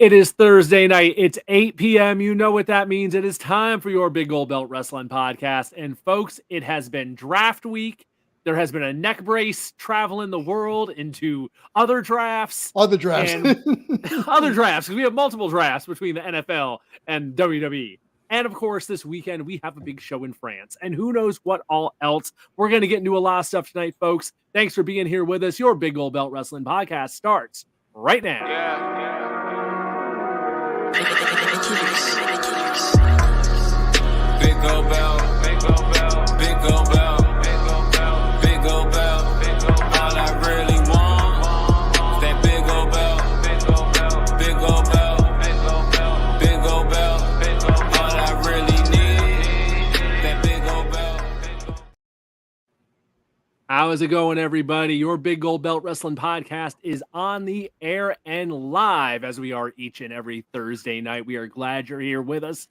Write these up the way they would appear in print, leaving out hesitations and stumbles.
It is Thursday night. It's 8 p.m. You know what that means. It is time for your Big Gold Belt Wrestling podcast. And folks, it has been draft week. There has been a neck brace traveling the world into other drafts. Other drafts. Other drafts, because we have multiple drafts between the NFL and WWE. And of course, this weekend, we have a big show in France. And who knows what all else. We're going to get into a lot of stuff tonight, folks. Thanks for being here with us. Your Big Gold Belt Wrestling podcast starts right now. Big Gold Belt, Big Gold Belt, Big Gold Belt, Big Gold Belt, Big Gold Belt, Big Gold Belt. All I really want is that Big Gold Belt, Big Gold Belt, Big Gold Belt, Big Gold Belt, Big Gold Belt, Big Gold Belt. All I really need that Big Gold Belt. How is it going, everybody? Your Big Gold Belt Wrestling podcast is on the air and live, as we are each and every Thursday night. We are glad you're here with us,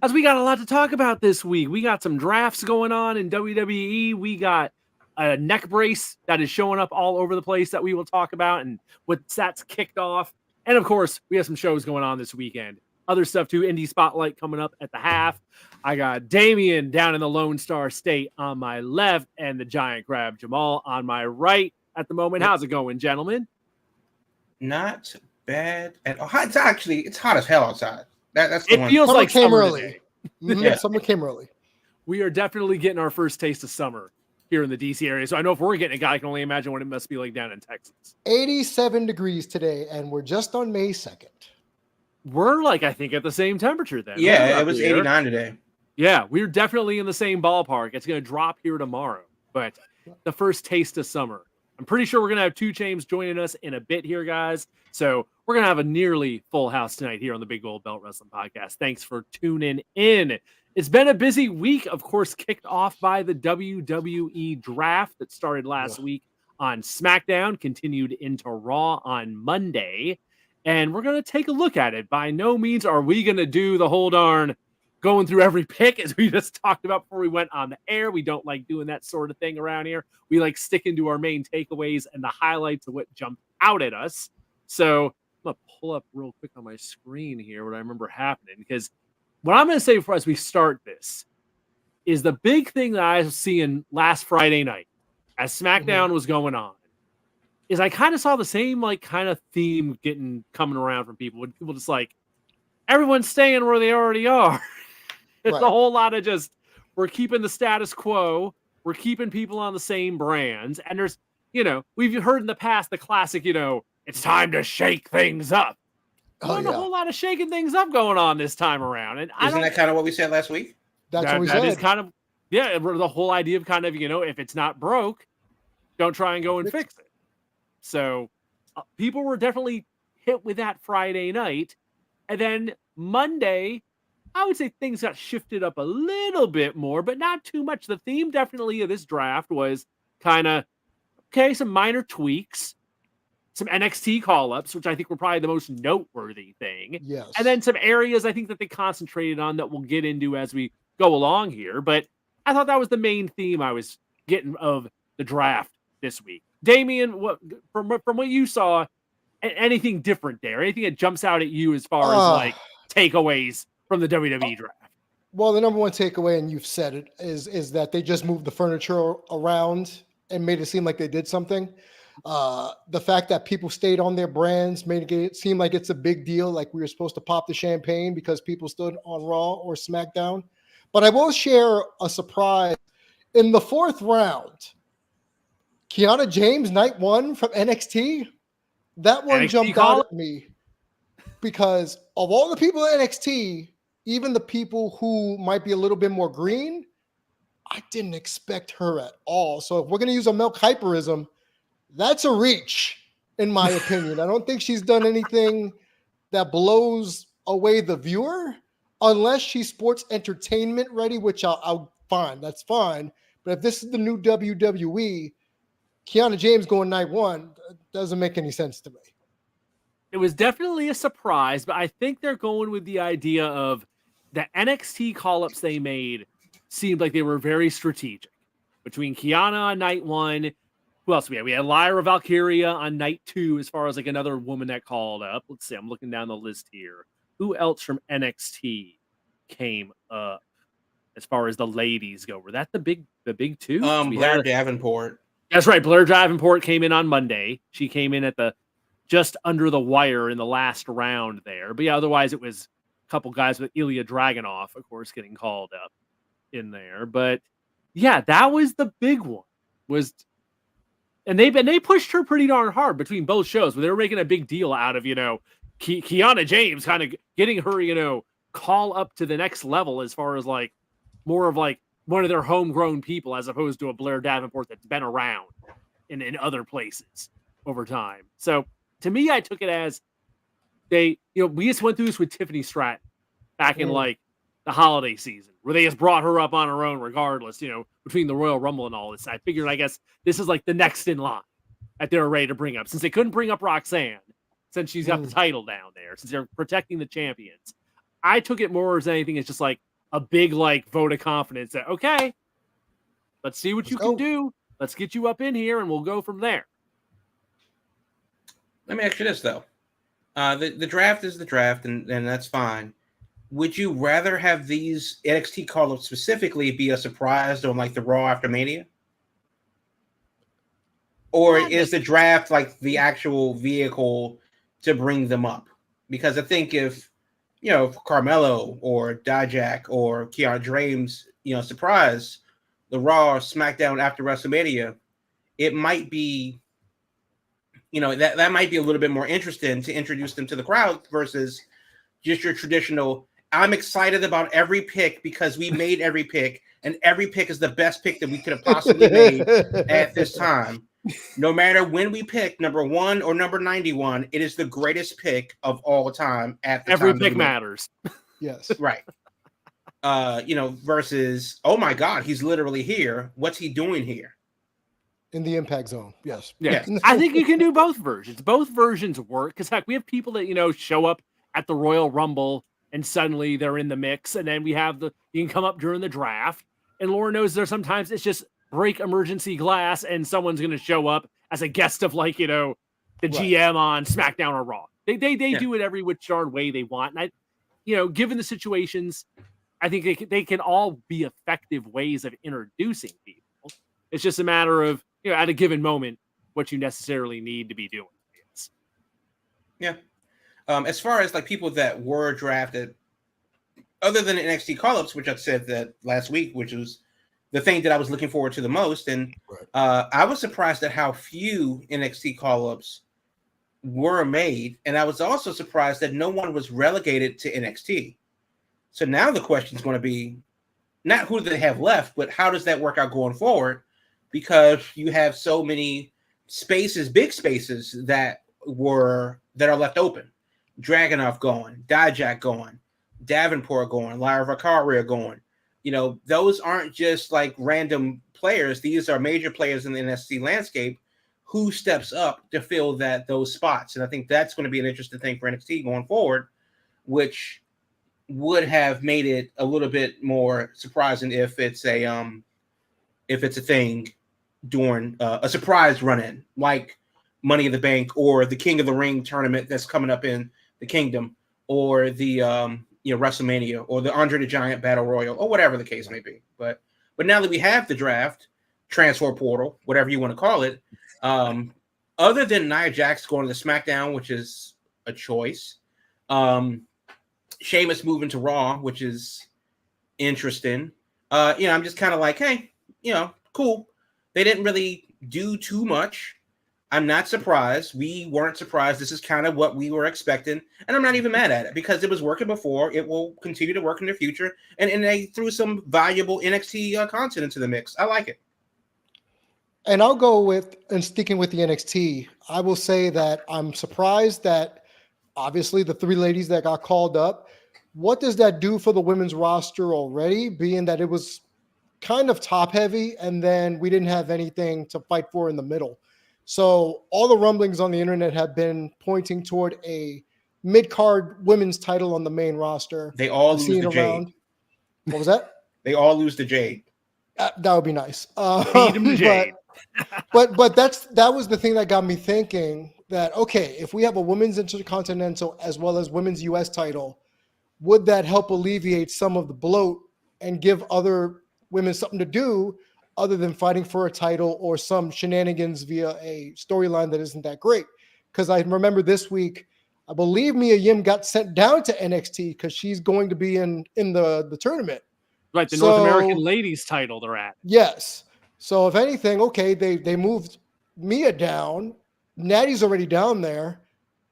as we got a lot to talk about this week. We got some drafts going on in WWE. We got a neck brace that is showing up all over the place that we will talk about, and what that's kicked off. And of course, we have some shows going on this weekend. Other stuff too, Indie Spotlight coming up at the half. I got Damian down in the Lone Star State on my left and the Giant Crab Jamal on my right at the moment. How's it going, gentlemen? Not bad at all. It's hot as hell outside. That's the It one. feels Summer like came summer early. today. Yeah, summer came early. We are definitely getting our first taste of summer here in the DC area. So I know if we're getting it, I can only imagine what it must be like down in Texas. 87 degrees today, and we're just on May 2nd. We're like, I think, at the same temperature then. Yeah, We're it was up here. 89 today. Yeah, we're definitely in the same ballpark. It's going to drop here tomorrow, but the first taste of summer. I'm pretty sure we're going to have 2 Chains joining us in a bit here, guys. So we're going to have a nearly full house tonight here on the Big Gold Belt Wrestling Podcast. Thanks for tuning in. It's been a busy week, of course, kicked off by the WWE Draft that started last week on SmackDown, continued into Raw on Monday. And we're going to take a look at it. By no means are we going to do the whole darn going through every pick, as we just talked about before we went on the air. We don't like doing that sort of thing around here. We like sticking to our main takeaways and the highlights of what jumped out at us. So I'm going to pull up real quick on my screen here what I remember happening, because what I'm going to say before as we start this is the big thing that I was seeing last Friday night as SmackDown was going on is I kind of saw the same kind of theme coming around from people. When people just everyone's staying where they already are. It's Right. a whole lot of just, we're keeping the status quo. We're keeping people on the same brands. And there's, we've heard in the past the classic, it's time to shake things up. There's a whole lot of shaking things up going on this time around. And Isn't that kind of what we said last week? That's what we said. That is kind of, the whole idea of kind of, if it's not broke, don't try and go and fix it. So people were definitely hit with that Friday night. And then Monday, I would say things got shifted up a little bit more, but not too much. The theme definitely of this draft was kind of, some minor tweaks, some NXT call-ups, which I think were probably the most noteworthy thing. Yes. And then some areas I think that they concentrated on that we'll get into as we go along here. But I thought that was the main theme I was getting of the draft this week. Damian, from what you saw, anything different there? Anything that jumps out at you as far as takeaways from the WWE Draft? Well, the number one takeaway, and you've said it, is that they just moved the furniture around and made it seem like they did something. The fact that people stayed on their brands made it seem like it's a big deal, like we were supposed to pop the champagne because people stood on Raw or SmackDown. But I will share a surprise. In the 4th round, Kiana James, night 1 from NXT, that one NXT jumped out at me because of all the people at NXT, even the people who might be a little bit more green, I didn't expect her at all. So if we're going to use a milk hyperism, that's a reach, in my opinion. I don't think she's done anything that blows away the viewer unless she's sports entertainment ready, which I'll fine. That's fine. But if this is the new WWE, Kiana James going night 1 doesn't make any sense to me. It was definitely a surprise, but I think they're going with the idea of the NXT call-ups they made seemed like they were very strategic. Between Kiana on night 1, Who else we had? We had Lyra Valkyria on night 2 as far as like another woman that called up. Let's see. I'm looking down the list here. Who else from NXT came up as far as the ladies go? Were that the big two? Blair Davenport. That's right. Blair Davenport came in on Monday. She came in at the just under the wire in the last round there. But yeah, otherwise it was a couple guys with Ilya Dragunov, of course, getting called up in there. But yeah, that was the big one. And they pushed her pretty darn hard between both shows, but they were making a big deal out of, Kiana James kind of getting her, call up to the next level as far as like more of like one of their homegrown people as opposed to a Blair Davenport that's been around in other places over time. So to me, I took it as we just went through this with Tiffany Stratton back in like the holiday season where they just brought her up on her own regardless, between the Royal Rumble and all this. I figured, I guess this is like the next in line that they're ready to bring up since they couldn't bring up Roxanne since she's got the title down there, since they're protecting the champions. I took it more as anything as just like a big like vote of confidence that, okay, let's see what you can do. Let's get you up in here and we'll go from there. Let me ask you this though. The draft is the draft and that's fine. Would you rather have these NXT call-ups specifically be a surprise on like the Raw after Mania? Or is the draft like the actual vehicle to bring them up? Because I think if Carmelo or Dijak or Kiana James, surprise the Raw or SmackDown after WrestleMania, it might be, that might be a little bit more interesting to introduce them to the crowd versus just your traditional, I'm excited about every pick because we made every pick and every pick is the best pick that we could have possibly made at this time. No matter when we pick number 1 or number 91, it is the greatest pick of all time at the every time. Every pick matters. Yes. Right. Versus, oh my God, he's literally here. What's he doing here? In the impact zone. Yes. Yeah. I think you can do both versions. Both versions work because heck, we have people that, show up at the Royal Rumble and suddenly they're in the mix. And then we have you can come up during the draft. And Laura knows there sometimes it's just break emergency glass and someone's going to show up as a guest of like, the GM on SmackDown or Raw. They do it every which darn way they want. And given the situations, I think they can all be effective ways of introducing people. It's just a matter of, at a given moment, what you necessarily need to be doing. Yeah. As far as like people that were drafted, other than NXT call-ups, which I said that last week, which was the thing that I was looking forward to the most. And I was surprised at how few NXT call-ups were made. And I was also surprised that no one was relegated to NXT. So now the question is going to be not who do they have left, but how does that work out going forward? Because you have so many spaces, big spaces that are left open. Dragunov going, Dijak going, Davenport going, Lyra Valkyria going. Those aren't just like random players. These are major players in the NXT landscape who steps up to fill those spots. And I think that's going to be an interesting thing for NXT going forward, which would have made it a little bit more surprising if it's a thing during a surprise run-in like Money in the Bank or the King of the Ring tournament that's coming up in the Kingdom or the WrestleMania or the Andre the Giant Battle Royal or whatever the case may be. But now that we have the draft, transfer portal, whatever you want to call it, other than Nia Jax going to the SmackDown, which is a choice, Sheamus moving to Raw, which is interesting. I'm just kind of like, hey, cool. They didn't really do too much. I'm not surprised. We weren't surprised. This is kind of what we were expecting. And I'm not even mad at it because it was working before. It will continue to work in the future. And they threw some valuable NXT content into the mix. I like it. And I'll go with, and sticking with the NXT, I will say that I'm surprised that obviously the 3 ladies that got called up, what does that do for the women's roster already, being that it was kind of top heavy and then we didn't have anything to fight for in the middle. So all the rumblings on the internet have been pointing toward a mid-card women's title on the main roster. They all lose the Jade. What was that? They all lose the Jade. That would be nice. Feed them the Jade. But that was the thing that got me thinking that, okay, if we have a women's intercontinental as well as women's US title, would that help alleviate some of the bloat and give other women something to do other than fighting for a title or some shenanigans via a storyline that isn't that great? Because I remember this week, I believe Mia Yim got sent down to NXT because she's going to be in the tournament. Right, the North American ladies title they're at. Yes. So if anything, okay, they moved Mia down. Natty's already down there,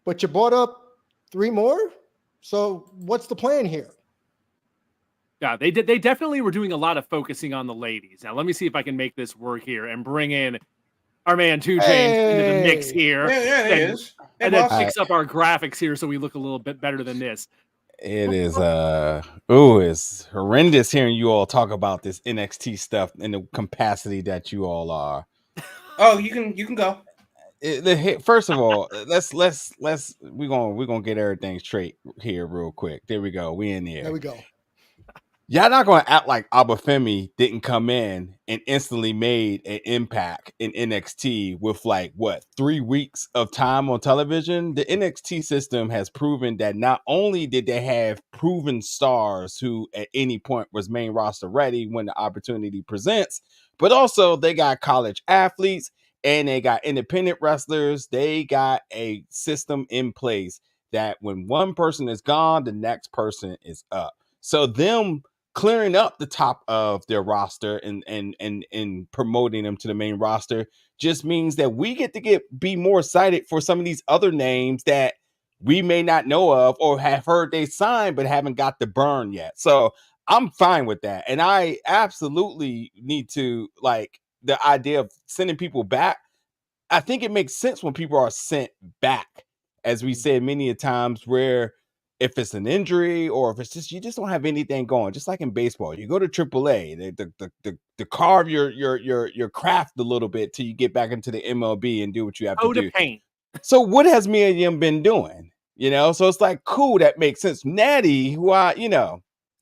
but you brought up 3 more. So what's the plan here? Yeah, they definitely were doing a lot of focusing on the ladies. Now let me see if I can make this work here and bring in our man 2 Chainz into the mix here. Yeah, it is. And then fix up our graphics here so we look a little bit better than this. It is it's horrendous hearing you all talk about this NXT stuff in the capacity that you all are. Oh, you can go. First of all, we're gonna get everything straight here real quick. There we go. We in here. There we go. Y'all not gonna act like Abafemi didn't come in and instantly made an impact in NXT with 3 weeks of time on television. The NXT system has proven that not only did they have proven stars who at any point was main roster ready when the opportunity presents, but also they got college athletes and they got independent wrestlers. They got a system in place that when one person is gone, the next person is up. So them clearing up the top of their roster and promoting them to the main roster just means that we get to be more excited for some of these other names that we may not know of or have heard they signed but haven't got the burn yet. So I'm fine with that. And I absolutely need to the idea of sending people back. I think it makes sense when people are sent back, as we said many a times, where if it's an injury or if it's just you just don't have anything going, just like in baseball, you go to AAA, to carve your craft a little bit till you get back into the MLB and do what you have to do. Paint. So what has Mia Yim been doing? So it's cool, that makes sense. Natty, who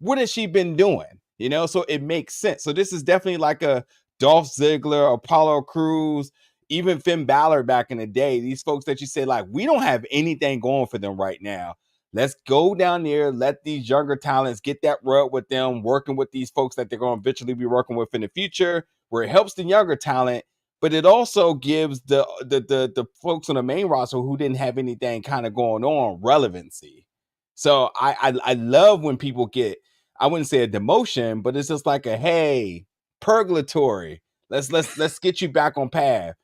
what has she been doing? So it makes sense. So this is definitely like a Dolph Ziggler, Apollo Crews, even Finn Balor back in the day. These folks that you say we don't have anything going for them right now. Let's go down there, let these younger talents get that rub with them, working with these folks that they're going to eventually be working with in the future, where it helps the younger talent, but it also gives the folks on the main roster who didn't have anything kind of going on relevancy. So I love when people get, I wouldn't say a demotion, but it's just hey, purgatory. Let's get you back on path.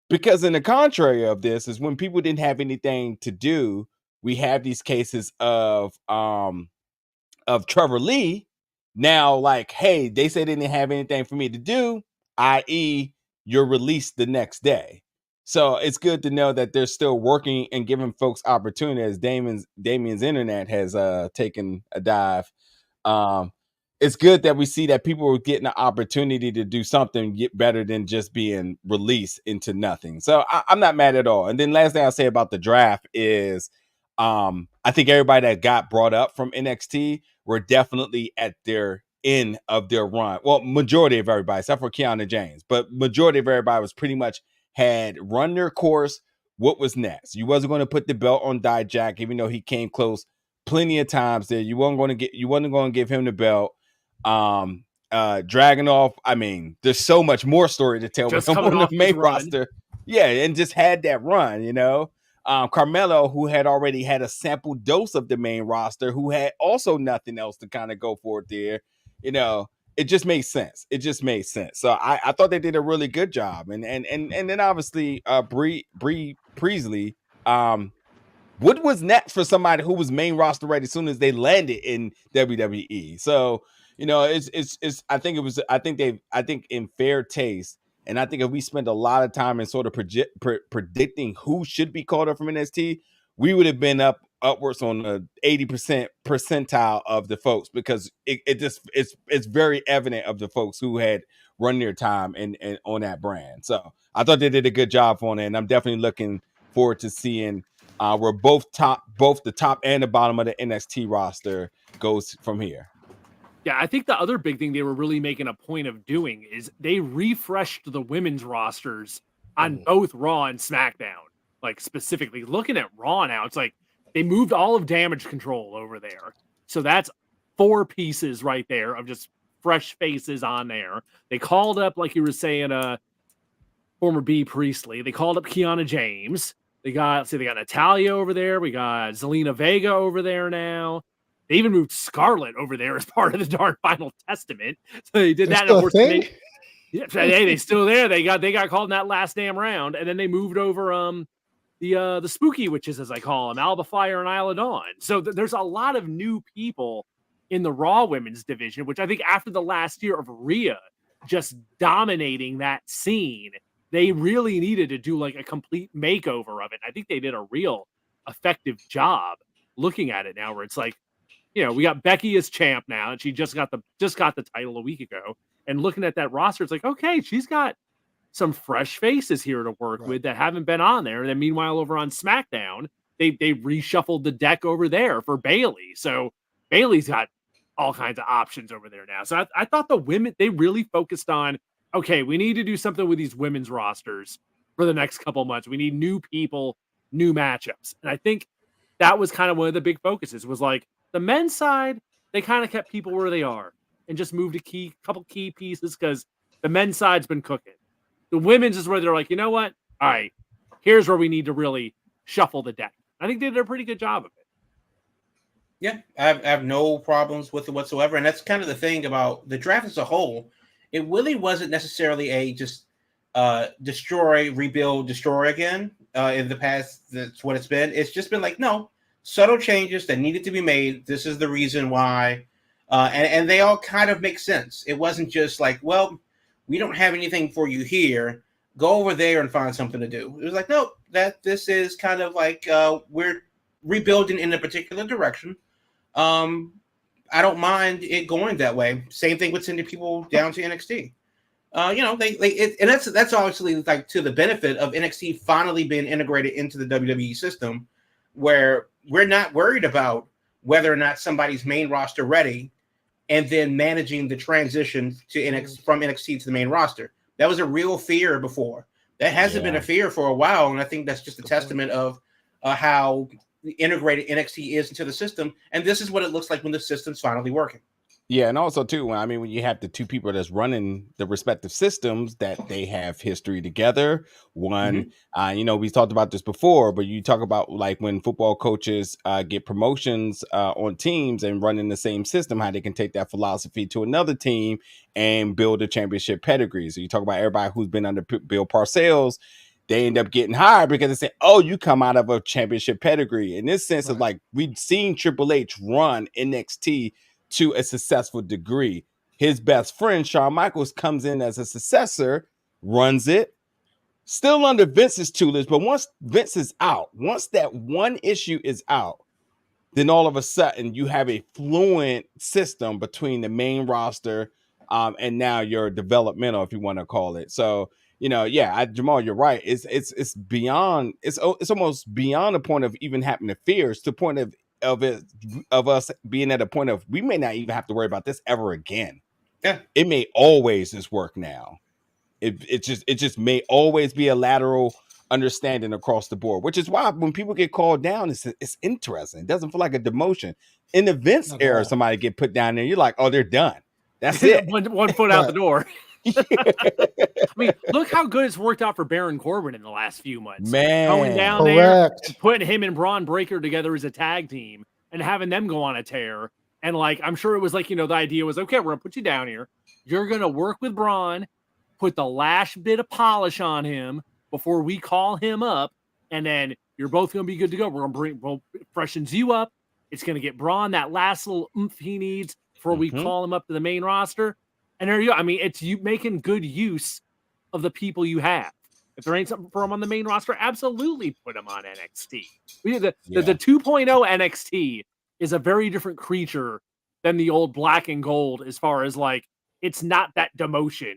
Because in the contrary of this is when people didn't have anything to do, we have these cases of Trevor Lee now hey, they said they didn't have anything for me to do, i.e. you're released the next day. So it's good to know that they're still working and giving folks opportunity, as Damien's internet has taken a dive. It's good that we see that people are getting an opportunity to do something better than just being released into nothing. So I'm not mad at all. And then last thing I'll say about the draft is I think everybody that got brought up from NXT were definitely at their end of their run. Well, majority of everybody, except for Kiana James, but majority of everybody was pretty much had run their course. What was next? You wasn't going to put the belt on Dijak, even though he came close plenty of times there. You wasn't going to give him the belt. Dragunov, I mean, there's so much more story to tell with him on the main roster. Yeah, and just had that run, Carmelo, who had already had a sample dose of the main roster, who had also nothing else to kind of go for it there. It just made sense. So I thought they did a really good job. And then obviously Bree Priestley, what was next for somebody who was main roster ready as soon as they landed in WWE? So, I think in fair taste, and I think if we spend a lot of time in sort of predicting who should be called up from NXT, we would have been upwards on the 80% percentile of the folks, because it's very evident of the folks who had run their time and on that brand. So I thought they did a good job on it, and I'm definitely looking forward to seeing where both the top and the bottom of the NXT roster goes from here. Yeah, I think the other big thing they were really making a point of doing is they refreshed the women's rosters on both Raw and SmackDown. Like specifically looking at Raw now, it's like they moved all of Damage Control over there. So that's 4 pieces right there of just fresh faces on there. They called up, like you were saying, former B Priestley. They called up Kiana James. They got Natalia over there. We got Zelina Vega over there now. They even moved Scarlett over there as part of the darn Final Testament. So they did that. Still a thing? They still there. They got called in that last damn round, and then they moved over the spooky witches, as I call them, Alba Fire and Isla Dawn. So there's a lot of new people in the Raw women's division, which I think after the last year of Rhea just dominating that scene, they really needed to do like a complete makeover of it. I think they did a real effective job looking at it now, where it's like, we got Becky as champ now, and she just got the title a week ago. And looking at that roster, it's like, okay, she's got some fresh faces here to work with that haven't been on there. And then meanwhile, over on SmackDown, they reshuffled the deck over there for Bayley. So Bayley's got all kinds of options over there now. So I thought the women, they really focused on, okay, we need to do something with these women's rosters for the next couple months. We need new people, new matchups. And I think that was kind of one of the big focuses, was like the men's side, they kind of kept people where they are and just moved a couple key pieces because the men's side's been cooking. The women's is where they're like, you know what? All right, here's where we need to really shuffle the deck. I think they did a pretty good job of it. Yeah, I have no problems with it whatsoever. And that's kind of the thing about the draft as a whole. It really wasn't necessarily a just destroy, rebuild, destroy again in the past. That's what it's been. It's just been like, no, subtle changes that needed to be made. This is the reason why. And they all kind of make sense. It wasn't just like, well, we don't have anything for you here. Go over there and find something to do. It was like, no, this is kind of like we're rebuilding in a particular direction. I don't mind it going that way. Same thing with sending people down to NXT. And that's obviously like to the benefit of NXT finally being integrated into the WWE system, where we're not worried about whether or not somebody's main roster ready, and then managing the transition to NXT from NXT to the main roster. That was a real fear before. That hasn't been a fear for a while, and I think that's just a testament of how integrated NXT is into the system, and this is what it looks like when the system's finally working. Yeah, and also too, when you have the two people that's running the respective systems, that they have history together. One, we talked about this before, but you talk about like when football coaches get promotions on teams and run in the same system, how they can take that philosophy to another team and build a championship pedigree. So you talk about everybody who's been under Bill Parcells, they end up getting hired because they say, oh, you come out of a championship pedigree. In this sense of like, we've seen Triple H run NXT to a successful degree. His best friend, Shawn Michaels, comes in as a successor, runs it, still under Vince's tutelage. But once Vince is out, once that one issue is out, then all of a sudden you have a fluent system between the main roster and now your developmental, if you want to call it. So, Jamal, you're right. It's beyond. It's almost beyond the point of even having to fear. It's the point of us being at a point of we may not even have to worry about this ever again. Yeah, it may always just work now. It just may always be a lateral understanding across the board, which is why when people get called down, it's interesting. It doesn't feel like a demotion. In the Vince era, somebody get put down there, you're like, oh, they're done. That's it. one foot out the door. I mean, look how good it's worked out for Baron Corbin in the last few months. Man, going down there, putting him and Braun Breaker together as a tag team and having them go on a tear. And like, I'm sure it was like, the idea was, okay, we're gonna put you down here. You're gonna work with Braun, put the last bit of polish on him before we call him up, and then you're both gonna be good to go. We'll freshens you up. It's gonna get Braun that last little oomph he needs before we call him up to the main roster. And there you go. I mean, it's you making good use of the people you have. If there ain't something for them on the main roster, absolutely put them on NXT. The 2.0 NXT is a very different creature than the old black and gold as far as like, it's not that demotion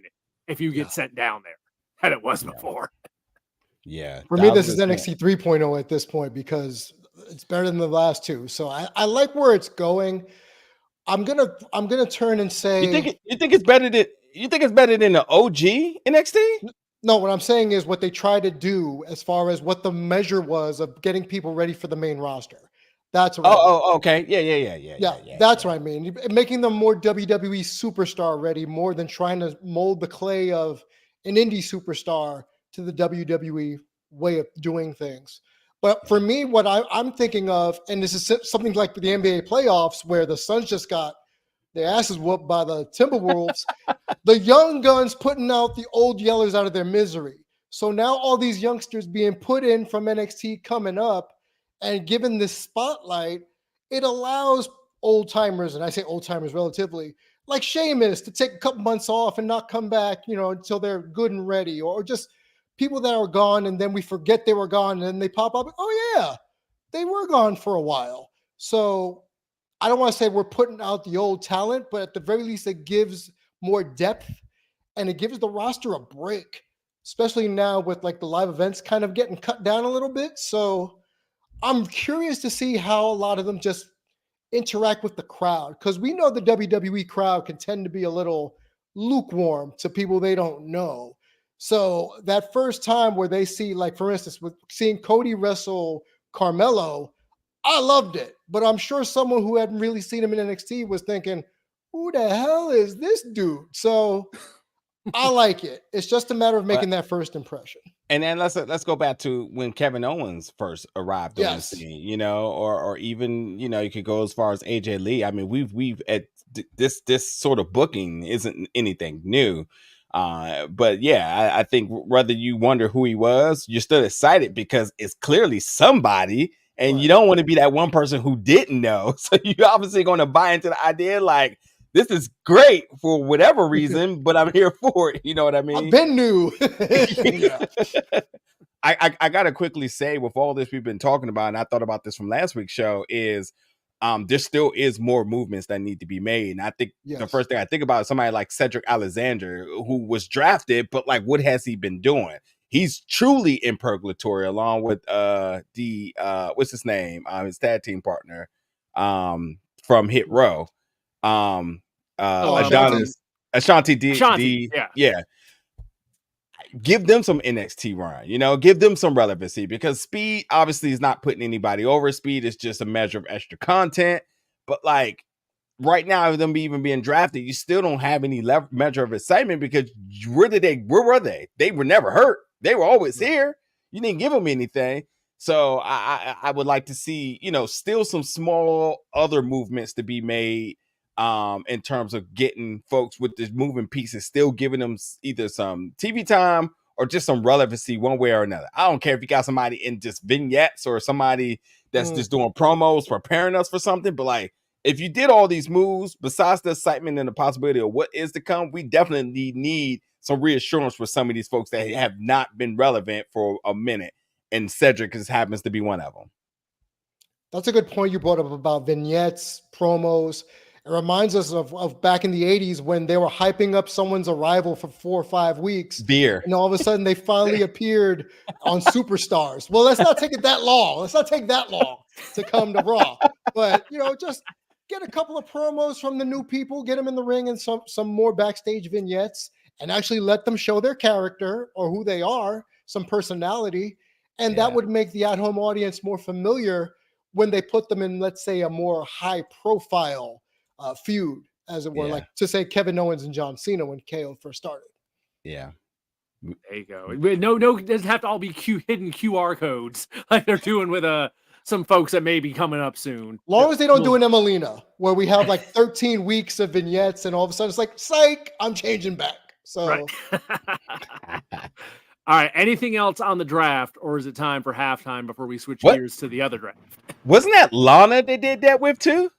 if you get sent down there that it was before. Yeah. For me, this is NXT 3.0 at this point because it's better than the last two. So I like where it's going. I'm gonna turn and say You think it's better than the OG NXT? no. What I'm saying is what they try to do as far as what the measure was of getting people ready for the main roster. That's what. Oh, okay, yeah. That's what I mean. Making them more WWE superstar ready, more than trying to mold the clay of an indie superstar to the WWE way of doing things. But for me, what I'm thinking of, and this is something like the NBA playoffs, where the Suns just got their asses whooped by the Timberwolves, the young guns putting out the old yellers out of their misery. So now all these youngsters being put in from NXT coming up and given this spotlight, it allows old timers, and I say old timers relatively, like Sheamus, to take a couple months off and not come back, until they're good and ready, or just people that are gone and then we forget they were gone and then they pop up. Oh yeah, they were gone for a while. So I don't want to say we're putting out the old talent, but at the very least, it gives more depth and it gives the roster a break, especially now with like the live events kind of getting cut down a little bit. So I'm curious to see how a lot of them just interact with the crowd, because we know the WWE crowd can tend to be a little lukewarm to people they don't know. So that first time where they see, like, for instance, with seeing Cody wrestle Carmelo, I loved it. But I'm sure someone who hadn't really seen him in NXT was thinking, who the hell is this dude? So I like it. It's just a matter of making that first impression. And then let's go back to when Kevin Owens first arrived on the scene, or even, you could go as far as AJ Lee. I mean, we've at this sort of booking isn't anything new. But yeah, I think whether you wonder who he was, you're still excited because it's clearly somebody, and you don't want to be that one person who didn't know. So you're obviously going to buy into the idea, like, this is great for whatever reason, but I'm here for it. You know what I mean? I've been new. I gotta quickly say, with all this we've been talking about, and I thought about this from last week's show, is there still is more movements that need to be made. And I think the first thing I think about is somebody like Cedric Alexander, who was drafted, but like, what has he been doing? He's truly in purgatory, along with what's his name? His tag team partner from Hit Row. Adonis, Ashanti D. Yeah. Give them some NXT run, give them some relevancy, because Speed obviously is not putting anybody over. Speed is just a measure of extra content. But like right now, them even being drafted, you still don't have any measure of excitement, because where were they? They were never hurt. They were always here. You didn't give them anything. So I would like to see, still some small other movements to be made in terms of getting folks with the moving pieces, still giving them either some TV time or just some relevancy one way or another. I don't care if you got somebody in just vignettes or somebody that's just doing promos, preparing us for something. But like, if you did all these moves, besides the excitement and the possibility of what is to come, we definitely need some reassurance for some of these folks that have not been relevant for a minute. And Cedric happens to be one of them. That's a good point you brought up about vignettes, promos. It reminds us of back in the 80s when they were hyping up someone's arrival for 4 or 5 weeks. Beer. And all of a sudden they finally appeared on Superstars. Well, let's not take it that long. Let's not take that long to come to Raw. But, just get a couple of promos from the new people, get them in the ring, and some more backstage vignettes, and actually let them show their character or who they are, some personality. And that would make the at-home audience more familiar when they put them in, let's say, a more high-profile feud, as it were, like to say Kevin Owens and John Cena when KO first started. Yeah. There you go. No, it doesn't have to all be hidden QR codes like they're doing with some folks that may be coming up soon. Long as they don't do an Emelina, where we have like 13 weeks of vignettes and all of a sudden it's like, psych, I'm changing back. So, right. All right. Anything else on the draft, or is it time for halftime before we switch gears to the other draft? Wasn't that Lana they did that with too?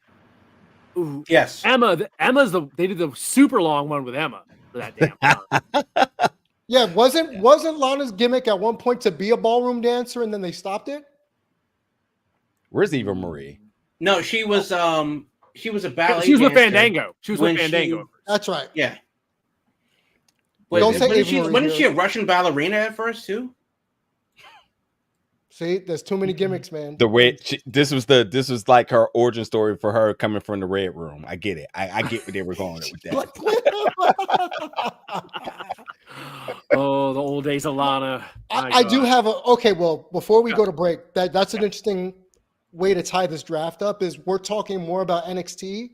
Ooh, yes. They did the super long one with Emma for that damn time. Yeah, wasn't Lana's gimmick at one point to be a ballroom dancer and then they stopped it? Where's Eva Marie? No, she was a ballet. She was with Fandango. She was with Fandango. That's right. Yeah. Don't say wasn't she a Russian ballerina at first too? See, there's too many gimmicks, man. This was like her origin story for her coming from the Red Room. I get it. I get where they were going with that. Oh, the old days of Lana. I do have okay. Well, before we go to break, that's an interesting way to tie this draft up. Is we're talking more about NXT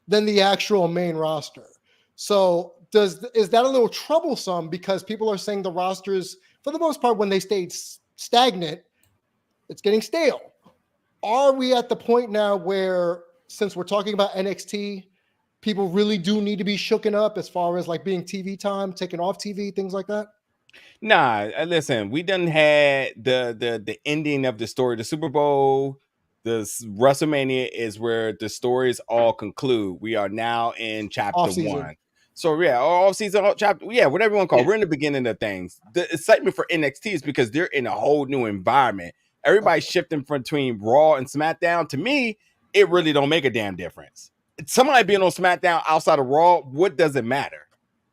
than the actual main roster. So is that a little troublesome because people are saying the rosters, for the most part, when they stayed stagnant, it's getting stale. Are we at the point now where, since we're talking about NXT, people really do need to be shooken up as far as like being TV time, taking off TV, things like that? Nah, listen, we done had the ending of the story. The Super Bowl, the WrestleMania is where the stories all conclude. We are now in chapter Off-season. 1. So yeah, off season, chapter, whatever you want to call it. We're in the beginning of things. The excitement for NXT is because they're in a whole new environment. Everybody's shifting between Raw and SmackDown. To me, it really don't make a damn difference. Somebody being on SmackDown outside of Raw, what does it matter?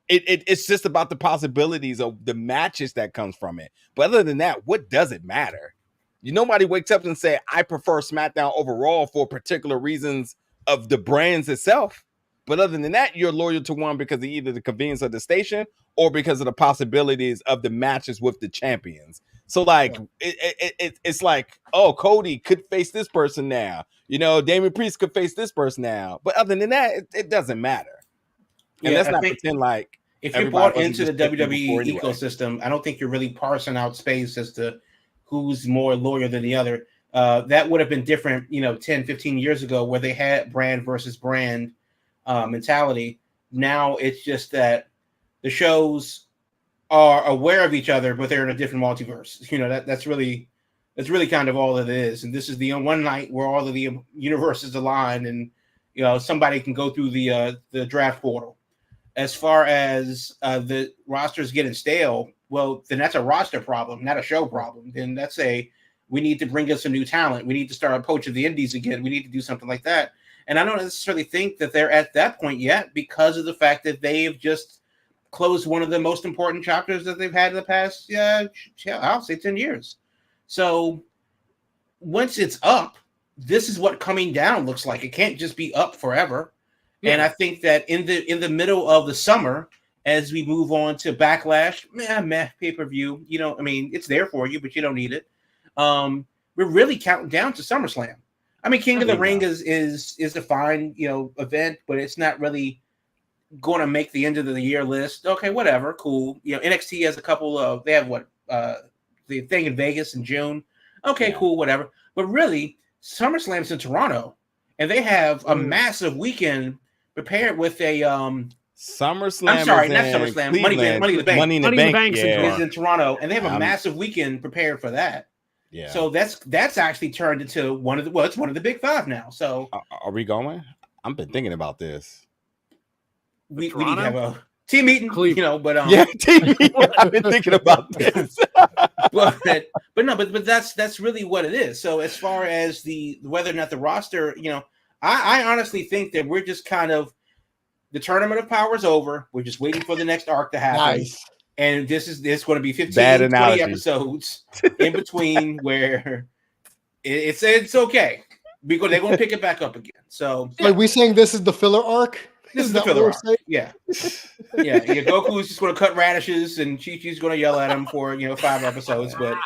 It's just about the possibilities of the matches that comes from it. But other than that, what does it matter? Nobody wakes up and say, I prefer SmackDown over Raw for particular reasons of the brands itself. But other than that, you're loyal to one because of either the convenience of the station or because of the possibilities of the matches with the champions. So like, it's like, oh, Cody could face this person now. Damian Priest could face this person now. But other than that, it doesn't matter. And let's not pretend like if you're bought into the WWE ecosystem, I don't think you're really parsing out space as to who's more loyal than the other. That would have been different, 10, 15 years ago where they had brand versus brand mentality. Now it's just that the shows are aware of each other, but they're in a different multiverse. That's really kind of all it is. And this is the one night where all of the universes align, and somebody can go through the draft portal. As far as the rosters getting stale, well, then that's a roster problem, not a show problem. Then that's we need to bring us a new talent. We need to start poaching the indies again. We need to do something like that. And I don't necessarily think that they're at that point yet because of the fact that they've just closed one of the most important chapters that they've had in the past, I'll say 10 years. So once it's up, this is what coming down looks like. It can't just be up forever. Yeah. And I think that in the middle of the summer, as we move on to Backlash, pay-per-view, it's there for you, but you don't need it. We're really counting down to SummerSlam. I mean, King of the Ring is a fine, event, but it's not really going to make the end of the year list. Okay, whatever, cool. NXT has a couple of, they have the thing in Vegas in June. Okay, cool, whatever. But really, SummerSlam's in Toronto, and they have a massive weekend prepared with a SummerSlam. I'm sorry, not SummerSlam. Money in the Bank. Money in the Bank is in Toronto, and they have a massive weekend prepared for that. Yeah. So that's actually turned into it's one of the big five now. So are we going? I've been thinking about this. We need to have a team meeting, team meeting. I've been thinking about this. but that's really what it is. So as far as the whether or not the roster, I honestly think that we're just kind of, the tournament of power is over. We're just waiting for the next arc to happen. Nice. And this going to be 15, 20 episodes in between where it's okay because they're going to pick it back up again. So like we saying this is the filler arc? This is the filler arc. Yeah. Goku's just going to cut radishes and Chi-Chi's going to yell at him for 5 episodes, but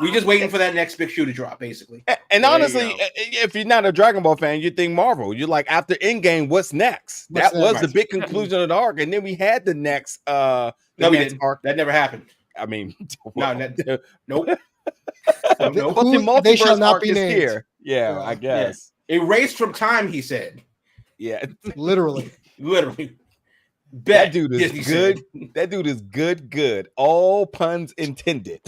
we're just waiting for that next big shoe to drop, basically. And honestly, if you're not a Dragon Ball fan, you think Marvel. You're like, after Endgame, what's next? That was the big conclusion of the arc, and then we had the next. No, we didn't. Arc. That never happened. I mean, nope. Nope. They shall not be named. Here. Yeah, I guess. Yeah. Erased from time, he said. Yeah, literally. That dude is good. That dude is good. All puns intended.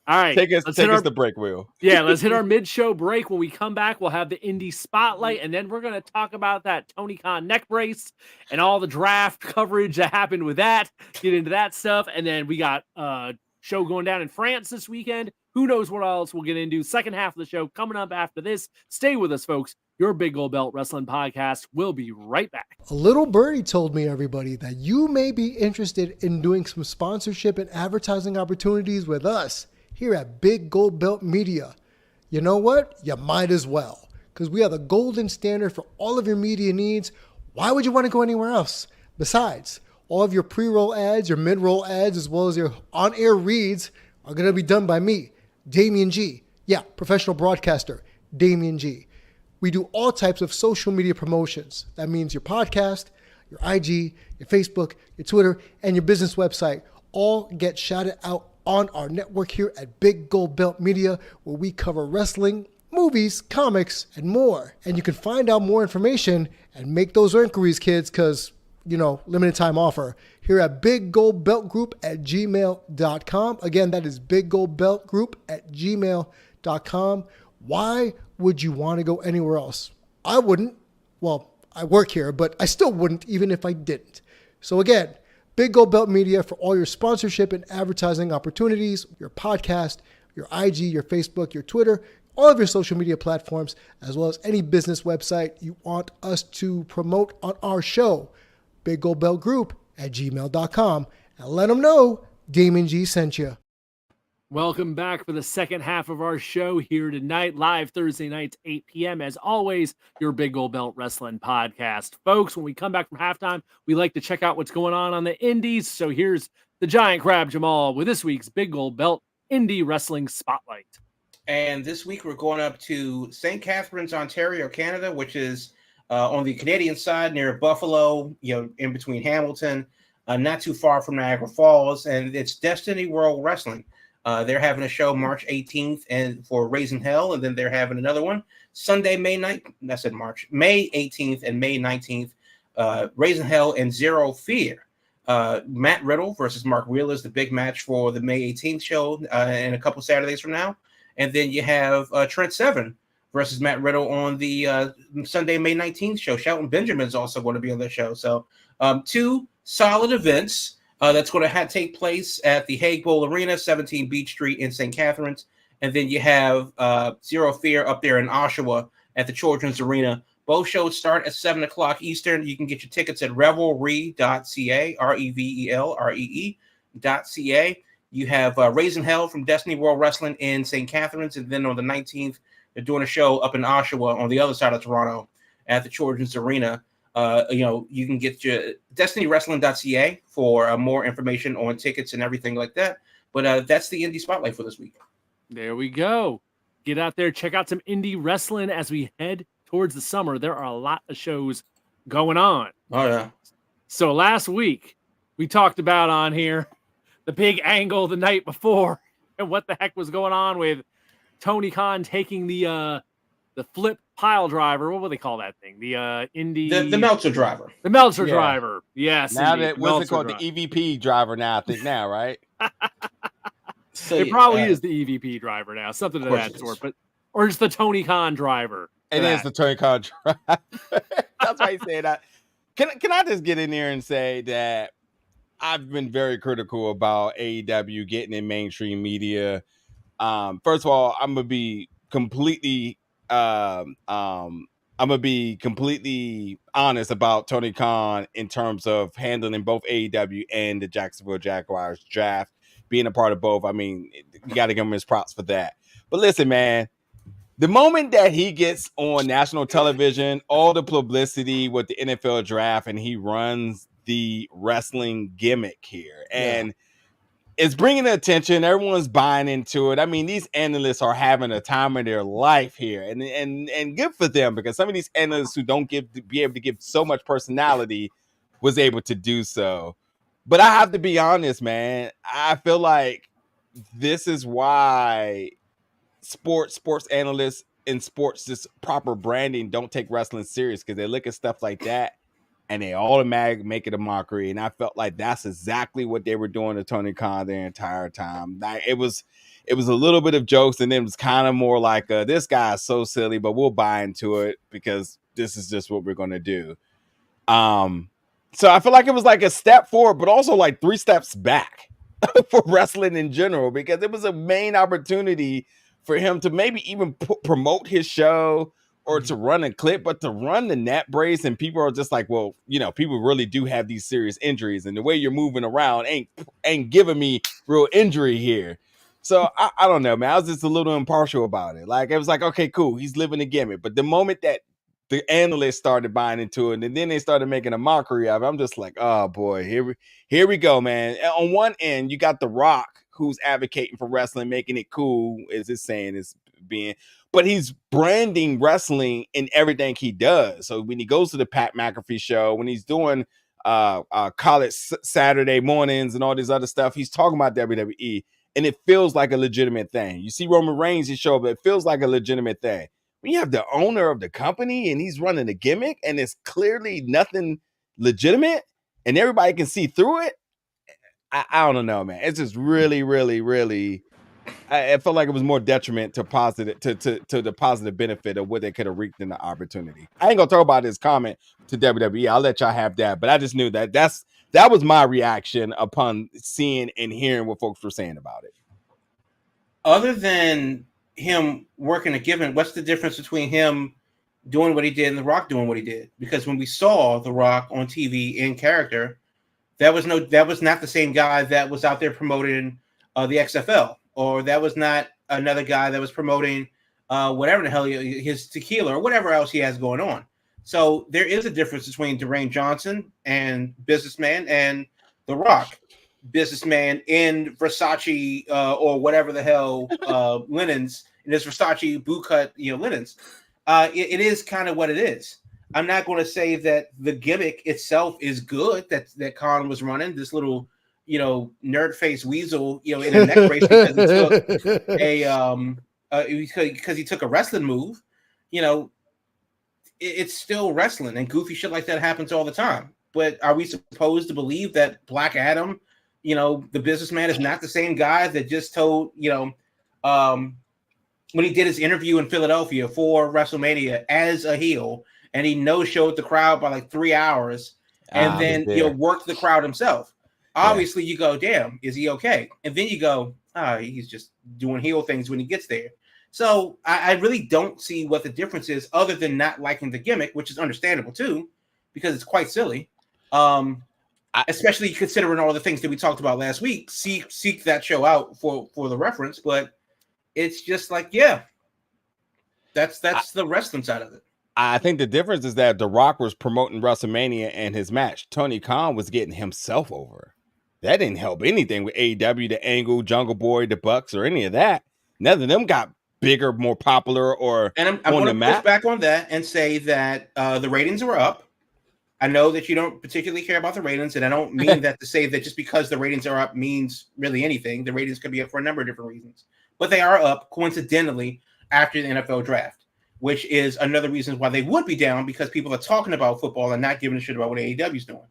All right, take us to break, Will. Yeah, let's hit our mid-show break. When we come back, we'll have the indie spotlight, and then we're going to talk about that Tony Khan neck brace and all the draft coverage that happened with that. Get into that stuff, and then we got a show going down in France this weekend. Who knows what else we'll get into? Second half of the show coming up after this. Stay with us, folks. your Big Gold Belt Wrestling Podcast. We'll be right back. A little birdie told me, everybody, that you may be interested in doing some sponsorship and advertising opportunities with us here at Big Gold Belt Media. You know what? You might as well, because we are the golden standard for all of your media needs. Why would you want to go anywhere else? Besides, all of your pre-roll ads, your mid-roll ads, as well as your on-air reads are going to be done by me, Damian G. Yeah, professional broadcaster, Damian G. We do all types of social media promotions. That means your podcast, your IG, your Facebook, your Twitter, and your business website all get shouted out on our network here at Big Gold Belt Media, where we cover wrestling, movies, comics, and more. And you can find out more information and make those inquiries, kids, because, limited time offer here at Big Gold Belt Group at gmail.com. Again, that is Big Gold Belt Group at gmail.com. Why would you want to go anywhere else? I wouldn't. Well, I work here, but I still wouldn't even if I didn't. So again, Big Gold Belt Media for all your sponsorship and advertising opportunities, your podcast, your IG, your Facebook, your Twitter, all of your social media platforms, as well as any business website you want us to promote on our show. Big Gold Belt Group at gmail.com. And let them know Damon G sent you. Welcome back for the second half of our show here tonight, live Thursday nights, 8 p.m. As always, your Big Gold Belt Wrestling Podcast. Folks, when we come back from halftime, we like to check out what's going on the indies. So here's the Giant Crab Jamal with this week's Big Gold Belt Indie Wrestling Spotlight. And this week we're going up to St. Catharines, Ontario, Canada, which is on the Canadian side near Buffalo, in between Hamilton, not too far from Niagara Falls. And it's Destiny World Wrestling. They're having a show March 18th and for Raising Hell, and then they're having another one Sunday, May 18th and May 19th. Raising Hell and Zero Fear. Matt Riddle versus Mark Wheeler is the big match for the May 18th show in a couple Saturdays from now. And then you have Trent Seven versus Matt Riddle on the Sunday, May 19th show. Shelton Benjamin is also going to be on the show. So two solid events. That's going to take place at the Hague Bowl Arena, 17 Beach Street in St. Catharines. And then you have Zero Fear up there in Oshawa at the Children's Arena. Both shows start at 7 o'clock Eastern. You can get your tickets at revelry.ca, revelree.ca. You have Raising Hell from Destiny World Wrestling in St. Catharines. And then on the 19th, they're doing a show up in Oshawa on the other side of Toronto at the Children's Arena. You can get your destinywrestling.ca for more information on tickets and everything like that. But that's the indie spotlight for this week. There we go. Get out there, check out some indie wrestling as we head towards the summer. There are a lot of shows going on. Oh, yeah. So last week, we talked about on here the big angle the night before and what the heck was going on with Tony Khan taking the flip pile driver. What would they call that thing? The indie... The Meltzer driver. The Meltzer driver. Yes. Now indeed. that, what's it called? The EVP driver now, I think now, right? So, it probably is the EVP driver now, something of that sort, or it's the Tony Khan driver. It is the Tony Khan driver. That's why he's saying that. Can I just get in there and say that I've been very critical about AEW getting in mainstream media. First of all, I'm gonna be completely honest about Tony Khan in terms of handling both AEW and the Jacksonville Jaguars draft, being a part of both. I mean, you got to give him his props for that. But listen, man, the moment that he gets on national television, all the publicity with the NFL draft, and he runs the wrestling gimmick here, and it's bringing the attention. Everyone's buying into it. I mean, these analysts are having a time of their life here, and good for them, because some of these analysts who don't be able to give so much personality was able to do so. But I have to be honest, man. I feel like this is why sports analysts and sports, this proper branding, don't take wrestling serious, because they look at stuff like that and they automatically make it a mockery. And I felt like that's exactly what they were doing to Tony Khan the entire time. Like, it was a little bit of jokes, and then it was kind of more like, this guy is so silly, but we'll buy into it because this is just what we're going to do. So I feel like it was like a step forward, but also like 3 steps back for wrestling in general, because it was a main opportunity for him to maybe even promote his show or to run a clip, but to run the Neckbrace, and people are just like, well, people really do have these serious injuries, and the way you're moving around ain't giving me real injury here. So I don't know, man. I was just a little impartial about it. Like, it was like, okay, cool, he's living the gimmick. But the moment that the analysts started buying into it, and then they started making a mockery of it, I'm just like, oh boy, here we go, man. On one end, you got The Rock, who's advocating for wrestling, making it cool, as it's saying is being, but he's branding wrestling in everything he does. So when he goes to the Pat McAfee show, when he's doing college Saturday mornings and all this other stuff, he's talking about WWE, and it feels like a legitimate thing. You see Roman Reigns, he show up, but it feels like a legitimate thing. When you have the owner of the company and he's running a gimmick and it's clearly nothing legitimate and everybody can see through it, I don't know, man. It's just really, really, really. I felt like it was more detriment to positive to the positive benefit of what they could have reaped in the opportunity. I ain't gonna talk about this comment to WWE. I'll let y'all have that, but I just knew that that was my reaction upon seeing and hearing what folks were saying about it. Other than him working a given, what's the difference between him doing what he did and The Rock doing what he did? Because when we saw The Rock on TV in character, that was not the same guy that was out there promoting the XFL, or that was not another guy that was promoting whatever the hell his tequila or whatever else he has going on. So there is a difference between Dwayne Johnson and businessman and The Rock, businessman in Versace or whatever the hell linens, in his Versace bootcut linens. It is kind of what it is. I'm not going to say that the gimmick itself is good that Khan was running, this little nerd face weasel in a neck brace because he took a wrestling move. It's still wrestling, and goofy shit like that happens all the time. But are we supposed to believe that Black Adam, the businessman, is not the same guy that just told when he did his interview in Philadelphia for WrestleMania as a heel, and he no-showed the crowd by like 3 hours, and then worked the crowd himself. Obviously, you go, damn, is he okay? And then you go, he's just doing heel things when he gets there. So I really don't see what the difference is, other than not liking the gimmick, which is understandable too, because it's quite silly. Especially considering all the things that we talked about last week. Seek that show out for the reference, but it's just like, that's the wrestling side of it. I think the difference is that The Rock was promoting WrestleMania and his match. Tony Khan was getting himself over. That didn't help anything with AEW, the Angle, Jungle Boy, the Bucks, or any of that. None of them got bigger, more popular, or and I'm going to push back on that and say that the ratings were up. I know that you don't particularly care about the ratings, and I don't mean that to say that just because the ratings are up means really anything. The ratings could be up for a number of different reasons, but they are up coincidentally after the NFL draft, which is another reason why they would be down, because people are talking about football and not giving a shit about what AEW is doing.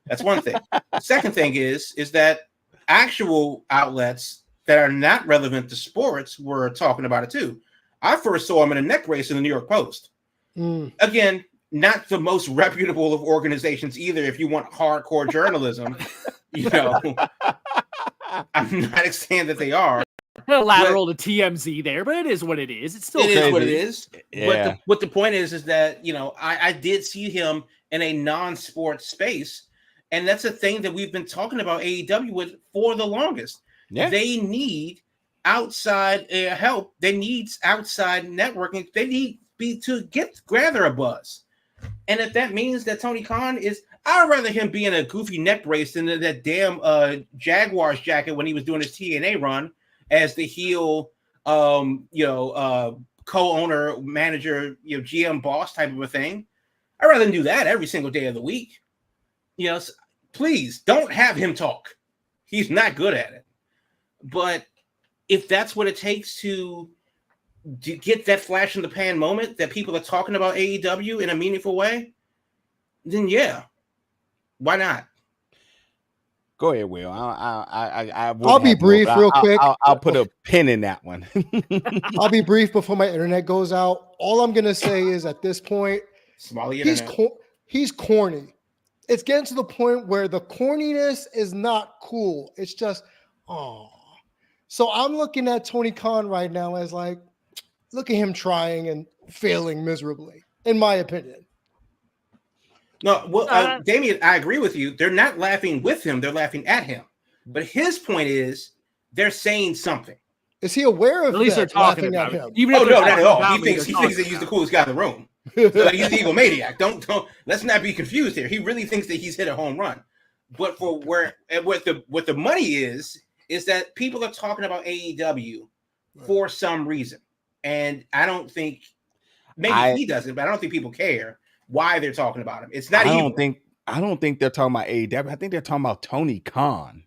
That's one thing. The second thing is that actual outlets that are not relevant to sports were talking about it too. I first saw him in a neck brace in the New York Post. Again, not the most reputable of organizations either. If you want hardcore journalism, I'm not saying that they are. A lateral to TMZ there, but it is what it is. It's still is what it is. Yeah. But the point is that I did see him in a non-sports space, and that's a thing that we've been talking about AEW with for the longest. Yeah. They need outside help. They need outside networking. They need to gather a buzz. And if that means that Tony Khan is, I'd rather him be in a goofy neck brace than that damn Jaguars jacket when he was doing his TNA run as the heel, co-owner, manager, GM boss type of a thing. I'd rather do that every single day of the week. Please don't have him talk. He's not good at it. But if that's what it takes to get that flash in the pan moment that people are talking about AEW in a meaningful way, then why not? Go ahead, Will. I'll be brief real quick. I'll put a pin in that one. I'll be brief before my internet goes out. All I'm going to say is at this point, he's corny. It's getting to the point where the corniness is not cool. It's just, So I'm looking at Tony Khan right now as like, look at him trying, and failing miserably, in my opinion. No, well, Damien, I agree with you. They're not laughing with him; they're laughing at him. But his point is, they're saying something. Is he aware of At least they're talking laughing about at him? Even Oh if no, they're not at talking all. about He me, thinks they're that he's talking the about coolest guy in the room. So he's the egomaniac. Don't. Let's not be confused here. He really thinks that he's hit a home run. But for what the money is that people are talking about AEW for some reason, and I don't think he doesn't, but I don't think people care why they're talking about him. It's not. I don't think they're talking about AEW. I think they're talking about Tony Khan.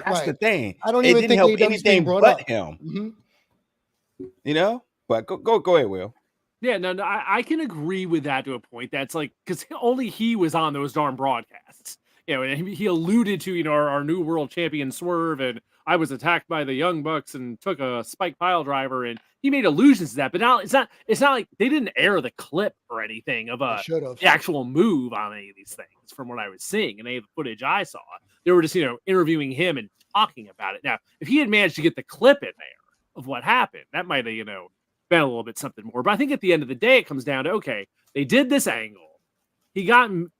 That's the thing. I don't it even didn't think help AEW's anything being brought but up. him. Mm-hmm. You know, but go ahead, Will. Yeah, no, I can agree with that to a point. That's like, because only he was on those darn broadcasts. And he alluded to, our new world champion Swerve, and I was attacked by the Young Bucks and took a spike pile driver, and he made allusions to that. But now it's not like they didn't air the clip or anything of the actual move on any of these things from what I was seeing, and any of the footage I saw. They were just, interviewing him and talking about it. Now, if he had managed to get the clip in there of what happened, that might have, been a little bit something more. But I think at the end of the day, it comes down to, okay, they did this angle.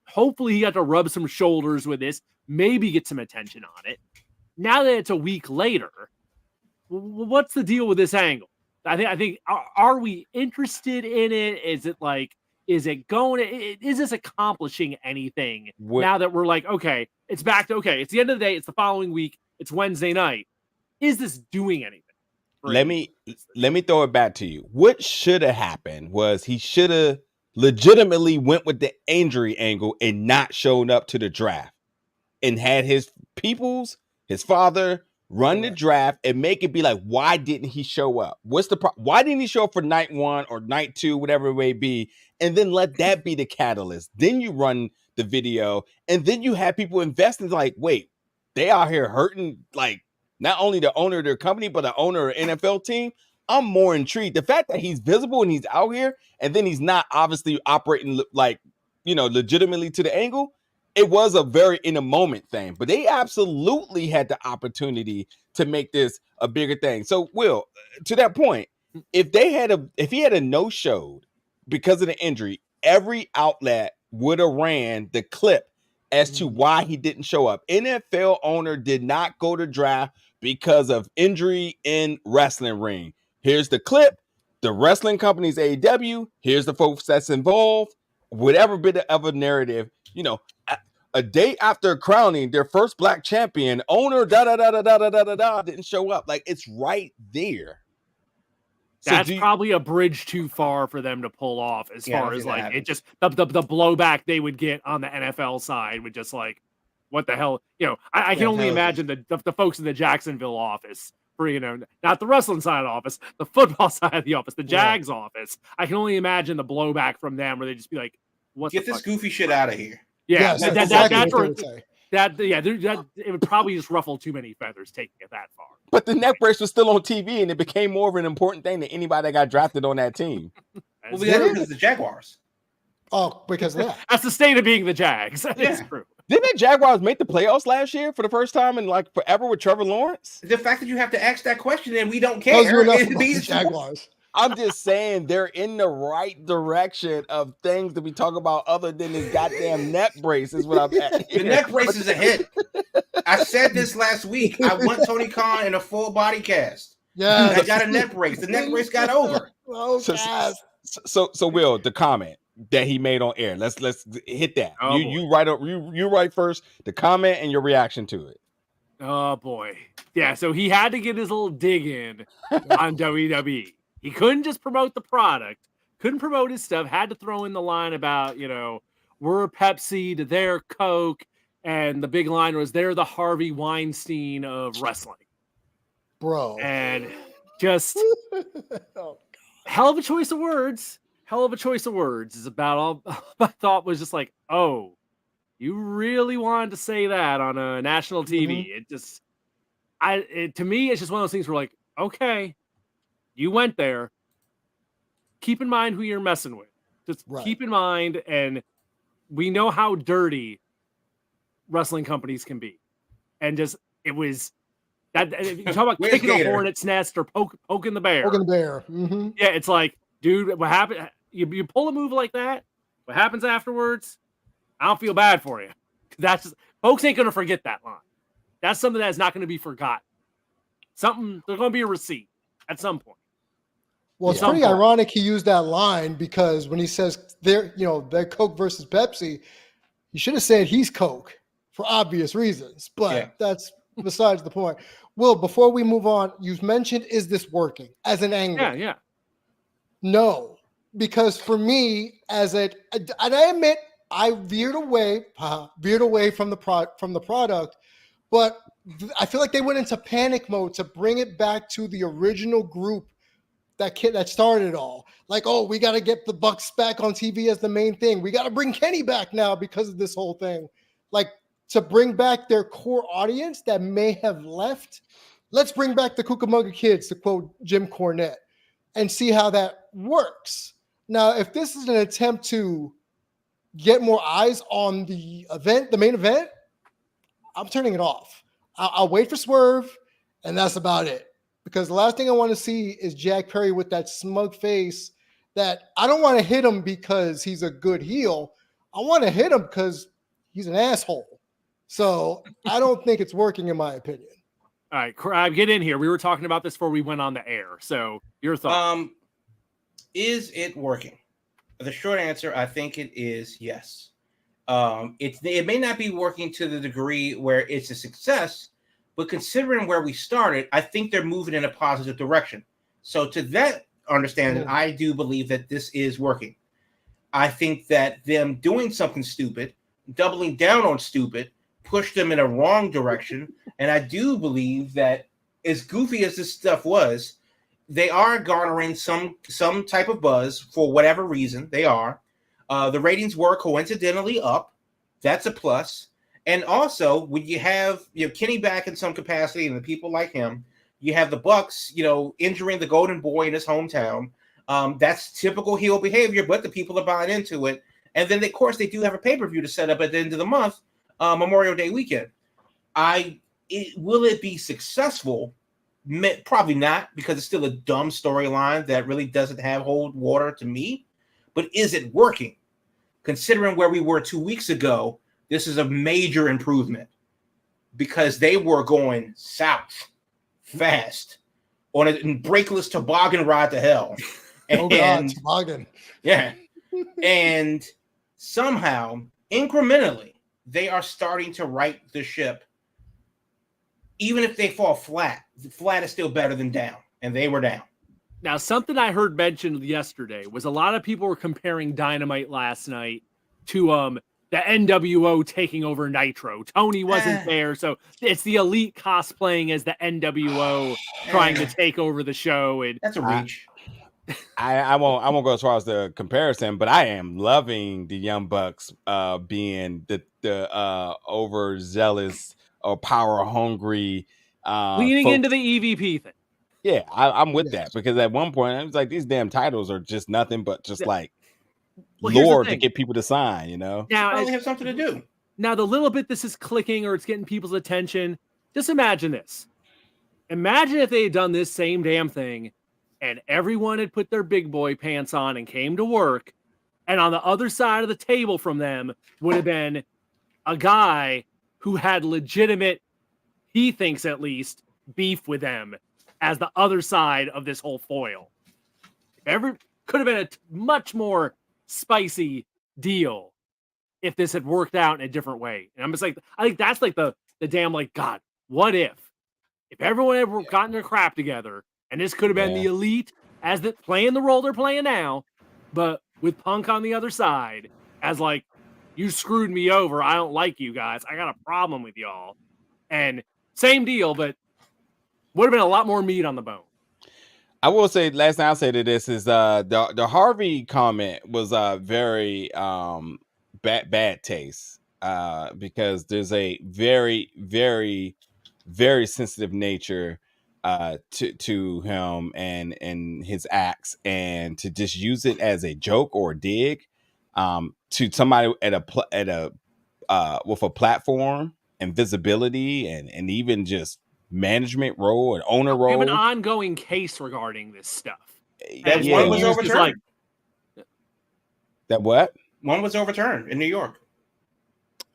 Hopefully he got to rub some shoulders with this, maybe get some attention on it. Now that it's a week later, what's the deal with this angle? I think are we interested in it? Is this accomplishing anything now that we're like, okay, it's back to, okay, it's the end of the day, it's the following week, it's Wednesday night. Is this doing anything? Let me throw it back to you. What should have happened was he should have legitimately went with the injury angle and not shown up to the draft and had his father run the draft and make it be like, why didn't he show up? What's the problem? Why didn't he show up for night 1 or night 2, whatever it may be? And then let that be the catalyst. Then you run the video and then you have people investing like, wait, they out here hurting, like, not only the owner of their company, but the owner of an NFL team. I'm more intrigued. The fact that he's visible and he's out here and then he's not obviously operating like, legitimately to the angle. It was a very in a moment thing, but they absolutely had the opportunity to make this a bigger thing. So, Will, to that point, if he had a no-showed because of the injury, every outlet would have ran the clip as to why he didn't show up. NFL owner did not go to draft because of injury in wrestling ring. Here's the clip. The wrestling company's AEW. Here's the folks that's involved. Whatever bit of a narrative, a day after crowning their first black champion, owner didn't show up. Like, it's right there. That's probably a bridge too far for them to pull off as far as like it just the blowback they would get on the NFL side would just like, what the hell? I can only imagine the folks in the Jacksonville office for, not the wrestling side of the office, the football side of the office, the Jags office. I can only imagine the blowback from them where they just be like, get this goofy shit out of here. Yeah, yes, it would probably just ruffle too many feathers taking it that far. But the Neckbrace was still on TV, and it became more of an important thing than anybody that got drafted on that team. Well, because it's the Jaguars. Oh, because of that. That's the state of being the Jags. That is true. Didn't the Jaguars make the playoffs last year for the first time in like forever with Trevor Lawrence? The fact that you have to ask that question and we don't care. The Jaguars. I'm just saying they're in the right direction of things to be talking about other than this goddamn neck brace is what I'm at. The neck brace is a hit. I said this last week. I want Tony Khan in a full body cast. Yeah. I got a neck brace. The neck brace got over. Oh, so Will, the comment that he made on air. Let's hit that. Oh, you write first the comment and your reaction to it. Oh boy. Yeah, so he had to get his little dig in on WWE. He couldn't just promote the product, couldn't promote his stuff, had to throw in the line about, we're Pepsi to their Coke, and the big line was they're the Harvey Weinstein of wrestling. Bro. And just hell of a choice of words. Hell of a choice of words is about all my thought was just like, oh, you really wanted to say that on a national TV. Mm-hmm. To me, it's just one of those things where like, okay, you went there. Keep in mind who you're messing with. Just keep in mind, and we know how dirty wrestling companies can be. And just, it was that, you talk about kicking a hornet's nest or poking the bear. Poking the bear. Mm-hmm. Yeah, it's like, dude, what happened? you pull a move like that, what happens afterwards? I don't feel bad for you. That's just, folks ain't gonna forget that line. That's something that's not gonna be forgotten. Something there's gonna be a receipt at some point. Well, it's pretty ironic he used that line because when he says they're Coke versus Pepsi, he should have said he's Coke for obvious reasons. But that's besides the point. Will, before we move on, you've mentioned, is this working as an angle? Yeah. No, because for me, and I admit I veered away from the product, but I feel like they went into panic mode to bring it back to the original group that started it all. Like, oh, we got to get the Bucks back on TV as the main thing. We got to bring Kenny back now because of this whole thing. Like, to bring back their core audience that may have left. Let's bring back the Cucamonga Kids, to quote Jim Cornette, and see how that works. Now, if this is an attempt to get more eyes on the event, the main event, I'm turning it off. I'll wait for Swerve, and that's about it. Because the last thing I want to see is Jack Perry with that smug face that I don't want to hit him because he's a good heel. I want to hit him because he's an asshole. So I don't think it's working, in my opinion. All right, Crab, get in here. We were talking about this before we went on the air. So your thoughts. Is it working? The short answer, I think it is yes. It may not be working to the degree where it's a success, but considering where we started, I think they're moving in a positive direction. So to that understanding, I do believe that this is working. I think that them doing something stupid, doubling down on stupid, pushed them in a wrong direction. And I do believe that as goofy as this stuff was, they are garnering some type of buzz for whatever reason they are. The ratings were coincidentally up. That's a plus. And also, when you have Kenny back in some capacity and the people like him, you have the Bucks, injuring the Golden Boy in his hometown. That's typical heel behavior, but the people are buying into it. And then, of course, they do have a pay-per-view to set up at the end of the month, Memorial Day weekend. Will it be successful? Probably not, because it's still a dumb storyline that really doesn't hold water to me. But is it working? Considering where we were 2 weeks ago, this is a major improvement because they were going south fast on a brakeless toboggan ride to hell. God, toboggan. Yeah. And somehow, incrementally, they are starting to right the ship. Even if they fall flat, flat is still better than down, and they were down. Now, something I heard mentioned yesterday was a lot of people were comparing Dynamite last night to the NWO taking over Nitro. Tony wasn't there, so it's the Elite cosplaying as the NWO trying to take over the show. And that's a reach. I won't go as far as the comparison, but I am loving the Young Bucks being the overzealous or power hungry, leaning into the EVP thing. Yeah, I'm with that, because at one point I was like, these damn titles are just nothing but just like lore to get people to sign, Now I only have something to do. Now, the little bit this is clicking or it's getting people's attention, just imagine this. Imagine if they had done this same damn thing and everyone had put their big boy pants on and came to work, and on the other side of the table from them would have been a guy who had legitimate, he thinks at least, beef with them as the other side of this whole foil. Could have been a much more spicy deal if this had worked out in a different way. And I'm just like, I think that's like the damn, like, God, what if everyone had gotten their crap together and this could have been the Elite as playing the role they're playing now, but with Punk on the other side as like, you screwed me over. I don't like you guys. I got a problem with y'all. And same deal, but would have been a lot more meat on the bone. I will say, last thing I'll say to this is the Harvey comment was very bad taste, because there's a very, very, very sensitive nature to him and his acts, and to just use it as a joke or a dig to somebody at a with a platform and visibility and even just management role and owner role. We have an ongoing case regarding this stuff. That one was overturned. That what? One was overturned in New York.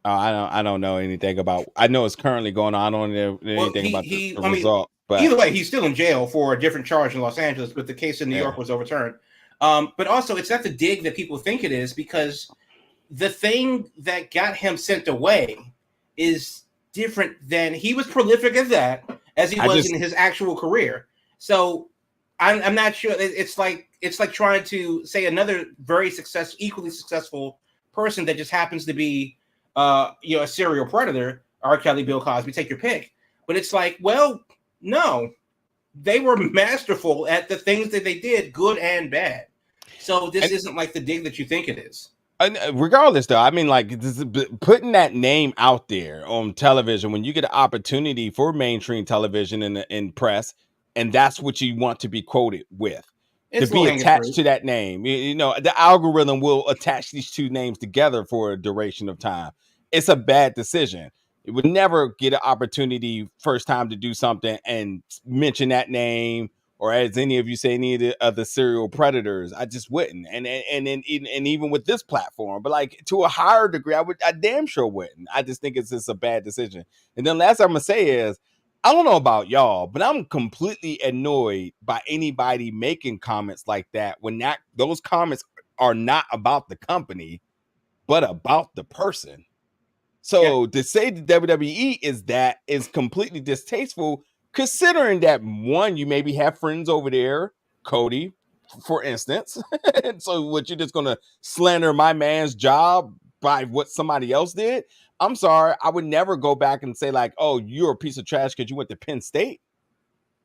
I don't know anything about. I know it's currently going on. I don't know anything about the result. But either way, he's still in jail for a different charge in Los Angeles, but the case in New York was overturned. But also, it's not the dig that people think it is, because the thing that got him sent away is different than he was prolific at that as he was in his actual career. So I'm not sure. It's like trying to say another very equally successful person that just happens to be a serial predator, R. Kelly, Bill Cosby, take your pick. But it's like, well, no, they were masterful at the things that they did, good and bad. So this isn't like the dig that you think it is. Regardless, though, I mean, like, putting that name out there on television when you get an opportunity for mainstream television and press, and that's what you want to be quoted with. To be attached to that name, the algorithm will attach these two names together for a duration of time. It's a bad decision. It would never get an opportunity first time to do something and mention that name, or as any of you say, any of the other serial predators. I just wouldn't. And even with this platform, but like to a higher degree, I damn sure wouldn't. I just think it's just a bad decision. And then last thing I'm gonna say is, I don't know about y'all, but I'm completely annoyed by anybody making comments like that when those comments are not about the company, but about the person. So to say the WWE is completely distasteful, considering that one, you maybe have friends over there, Cody, for instance. So what, you're just gonna slander my man's job by what somebody else did? I'm sorry, I would never go back and say like, oh, you're a piece of trash because you went to Penn State.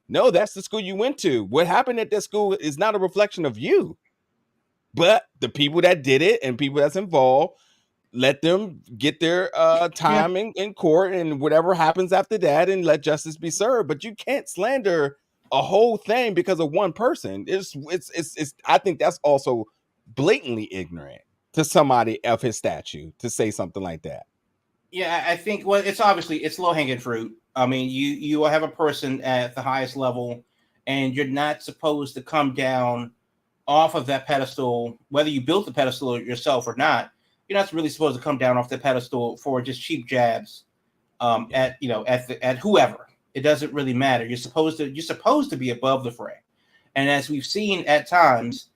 No, that's the school you went to. What happened at that school is not a reflection of you, but the people that did it and people that's involved. Let them get their time in court, and whatever happens after that, and let justice be served. But you can't slander a whole thing because of one person. It's I think that's also blatantly ignorant to somebody of his stature to say something like that. Yeah, I think it's low-hanging fruit. I mean, you have a person at the highest level, and you're not supposed to come down off of that pedestal, whether you built the pedestal yourself or not. You're not really supposed to come down off the pedestal for just cheap jabs at whoever. It doesn't really matter. You're supposed to be above the fray. And as we've seen at times,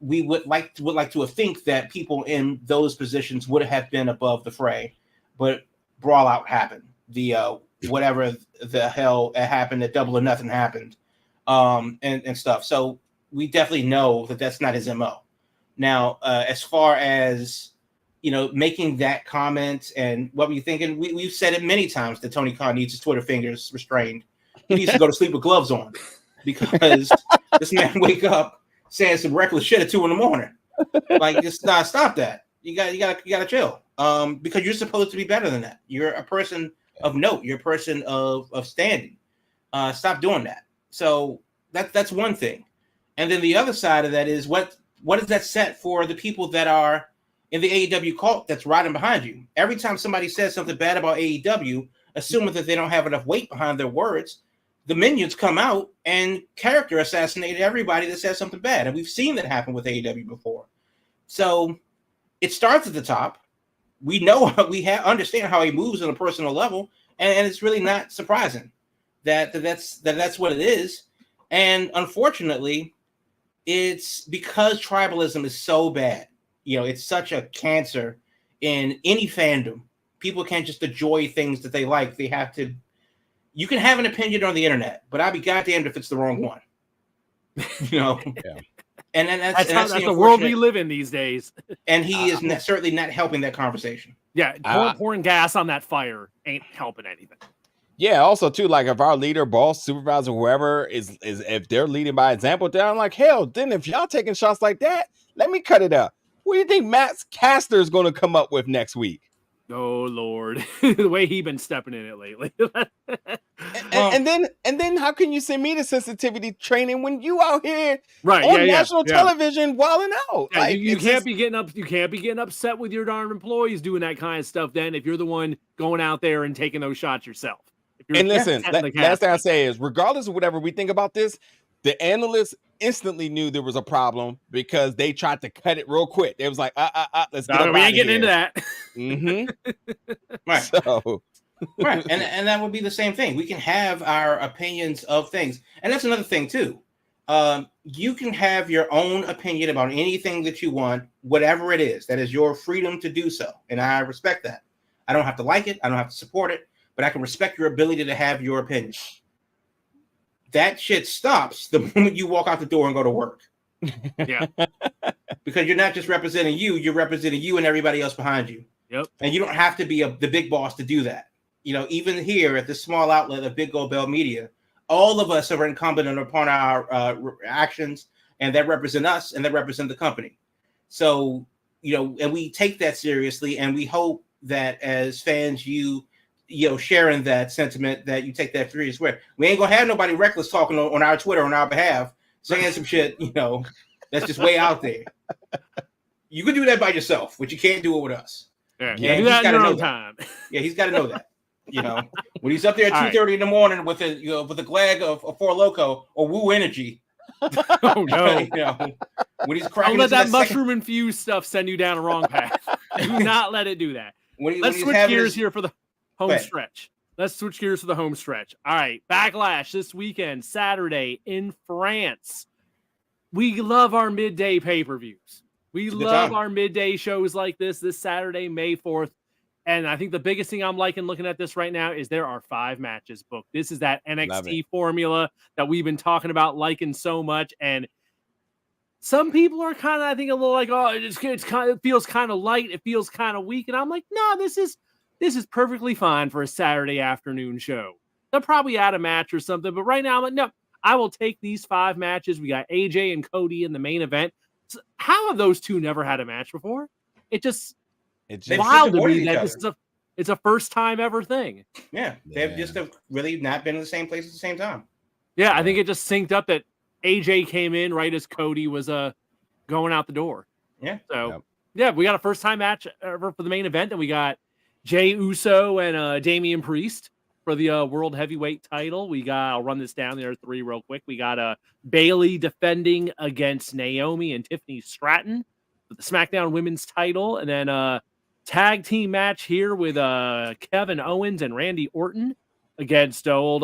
we would like to think that people in those positions would have been above the fray, but brawl out happened. The whatever the hell happened, that Double or Nothing happened, and stuff. So we definitely know that that's not his MO. Now, as far as making that comment and what were you thinking? We've said it many times that Tony Khan needs his Twitter fingers restrained. He needs to go to sleep with gloves on, because this man wake up saying some reckless shit at 2 a.m. Like, just stop that. You gotta chill. Because you're supposed to be better than that. You're a person of note. You're a person of standing. Stop doing that. So that's one thing. And then the other side of that is what does that set for the people that are in the AEW cult that's riding behind you? Every time somebody says something bad about AEW, assuming that they don't have enough weight behind their words, the minions come out and character assassinate everybody that says something bad. And we've seen that happen with AEW before. So it starts at the top. We know, understand how he moves on a personal level, and it's really not surprising that's what it is. And unfortunately, it's because tribalism is so bad. It's such a cancer in any fandom. People can't just enjoy things that they like. They have to. You can have an opinion on the internet, but I'll be goddamned if it's the wrong one. Yeah. And that's the world we live in these days. And he is certainly not helping that conversation. Yeah, pouring gas on that fire ain't helping anything. Yeah, also too, like if our leader, boss, supervisor, whoever is if they're leading by example, then I'm like, hell, then if y'all taking shots like that, let me cut it up. What do you think Matt Caster is going to come up with next week? Oh Lord, the way he been stepping in it lately. and then how can you send me to sensitivity training when you out here on national television wilding out? Yeah, you can't be getting upset with your darn employees doing that kind of stuff. Then if you're the one going out there and taking those shots yourself. And listen, last thing I say is, regardless of whatever we think about this, the analysts instantly knew there was a problem because they tried to cut it real quick. It was like, let's get up we out ain't of getting here. into that. Right. So, Right. And that would be the same thing. We can have our opinions of things. And that's another thing too. You can have your own opinion about anything that you want, whatever it is. That is your freedom to do so. And I respect that. I don't have to like it. I don't have to support it, but I can respect your ability to have your opinion. That shit stops the moment you walk out the door and go to work. Yeah. Because you're not just representing you're representing you and everybody else behind you. Yep. And you don't have to be the big boss to do that. You know, even here at this small outlet of Big Gold Bell Media, all of us are incumbent upon our actions, and that represent us and that represent the company. So, you know, and we take that seriously, and we hope that as fans, you sharing that sentiment, that you take that serious way. We ain't gonna have nobody reckless talking on our Twitter on our behalf, saying some shit, that's just way out there. You can do that by yourself, but you can't do it with us. Yeah, And do that in your own that. time. Yeah, he's got to know that. When he's up there at 2:30 in the morning with a with a glag of Four Loko or Woo Energy. Oh no! When he's cracking, Don't let that mushroom infused stuff send you down a wrong path. Do not let it do that. Let's switch gears here for the home stretch. Let's switch gears for the home stretch. All right, Backlash this weekend, Saturday in France. We love our midday pay-per-views. We love our midday shows like this Saturday, May 4th. And I think the biggest thing I'm liking looking at this right now is there are 5 matches booked. This is that NXT formula that we've been talking about, liking so much. And some people are kind of, I think, a little like, oh, it feels kind of light. It feels kind of weak. And I'm like, no, this is perfectly fine for a Saturday afternoon show. They'll probably add a match or something. But right now, I'm like, no, I will take these 5 matches. We got AJ and Cody in the main event. So how have those two never had a match before? It's wild to me that it's a first time ever thing. Yeah, they've just really not been in the same place at the same time. Yeah, I think it just synced up that AJ came in right as Cody was going out the door. Yeah. So yeah, we got a first time match ever for the main event, and we got Jey Uso and Damian Priest for the World Heavyweight title. We got, I'll run this down. There are 3 real quick. We got Bayley defending against Naomi and Tiffany Stratton for the SmackDown Women's title, and then tag team match here with Kevin Owens and Randy Orton against old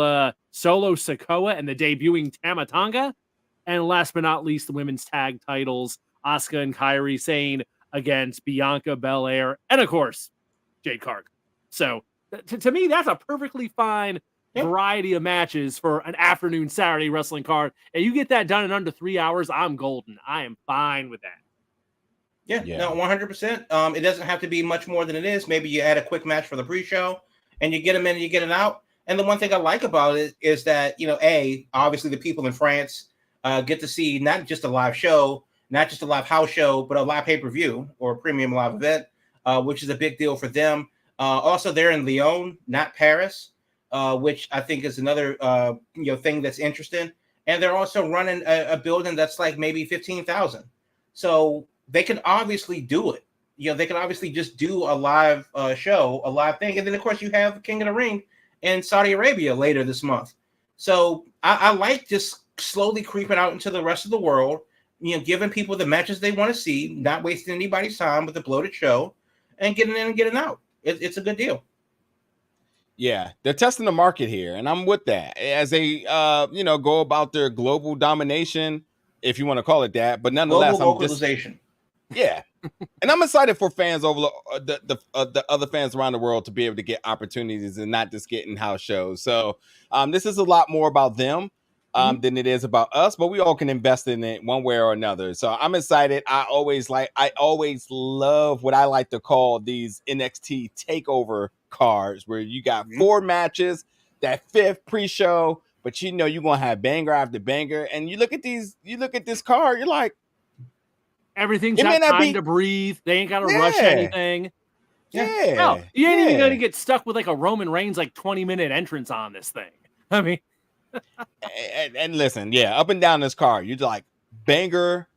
Solo Sikoa and the debuting Tama Tonga. And last but not least, the women's tag titles, Asuka and Kairi Sane against Bianca Belair and, of course, Jade Cargill. So to me, that's a perfectly fine variety of matches for an afternoon Saturday wrestling card. And you get that done in under 3 hours, I'm golden. I am fine with that. Yeah, no, 100%. It doesn't have to be much more than it is. Maybe you add a quick match for the pre-show, and you get them in and you get it out. And the one thing I like about it is that, obviously the people in France get to see not just a live show, not just a live house show, but a live pay-per-view or a premium live event, which is a big deal for them. Also, they're in Lyon, not Paris, which I think is another thing that's interesting. And they're also running a building that's like maybe 15,000. So they can obviously do it. They can obviously just do a live show, a live thing. And then, of course, you have King of the Ring in Saudi Arabia later this month. So I like just slowly creeping out into the rest of the world, giving people the matches they want to see, not wasting anybody's time with a bloated show, and getting in and getting out. It's a good deal. Yeah, they're testing the market here, and I'm with that. As they, go about their global domination, if you want to call it that, but nonetheless, global localization. Yeah, and I'm excited for fans over the other fans around the world to be able to get opportunities and not just getting house shows. So this is a lot more about them than it is about us, but we all can invest in it one way or another. So I'm excited. I always love what I like to call these NXT takeover cards, where you got 4 matches, that 5th pre-show, but you're gonna have banger after banger. And you look at this card, you're like, everything's got time to breathe. They ain't got to rush anything. Yeah. No, you ain't even going to get stuck with like a Roman Reigns 20-minute entrance on this thing. I mean, and listen, up and down this card, you're like banger,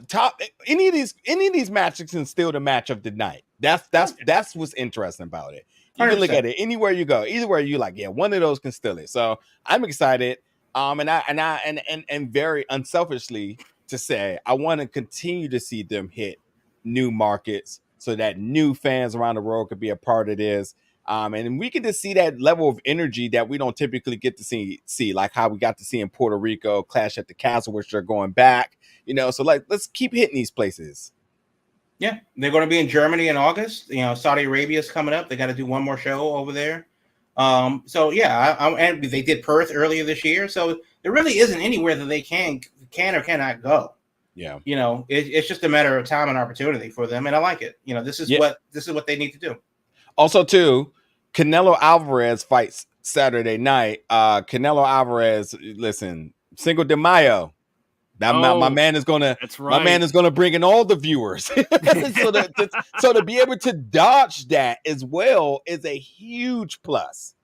top. Any of these matches can steal the match of the night. That's what's interesting about it. You can look at it anywhere you go, either way you like. Yeah, one of those can steal it. So I'm excited. And very unselfishly to say, I want to continue to see them hit new markets so that new fans around the world could be a part of this. And we can just see that level of energy that we don't typically get to see, like how we got to see in Puerto Rico, Clash at the Castle, which they're going back, so like, let's keep hitting these places. Yeah, they're going to be in Germany in August. Saudi Arabia is coming up. They got to do one more show over there. So yeah, and they did Perth earlier this year. So there really isn't anywhere that they can or cannot go. Yeah. It's just a matter of time and opportunity for them. And I like it. This is what they need to do. Also too, Canelo Alvarez fights Saturday night. Canelo Alvarez, listen, Cinco de Mayo. My man is gonna. That's right. My man is gonna bring in all the viewers. so to be able to dodge that as well is a huge plus.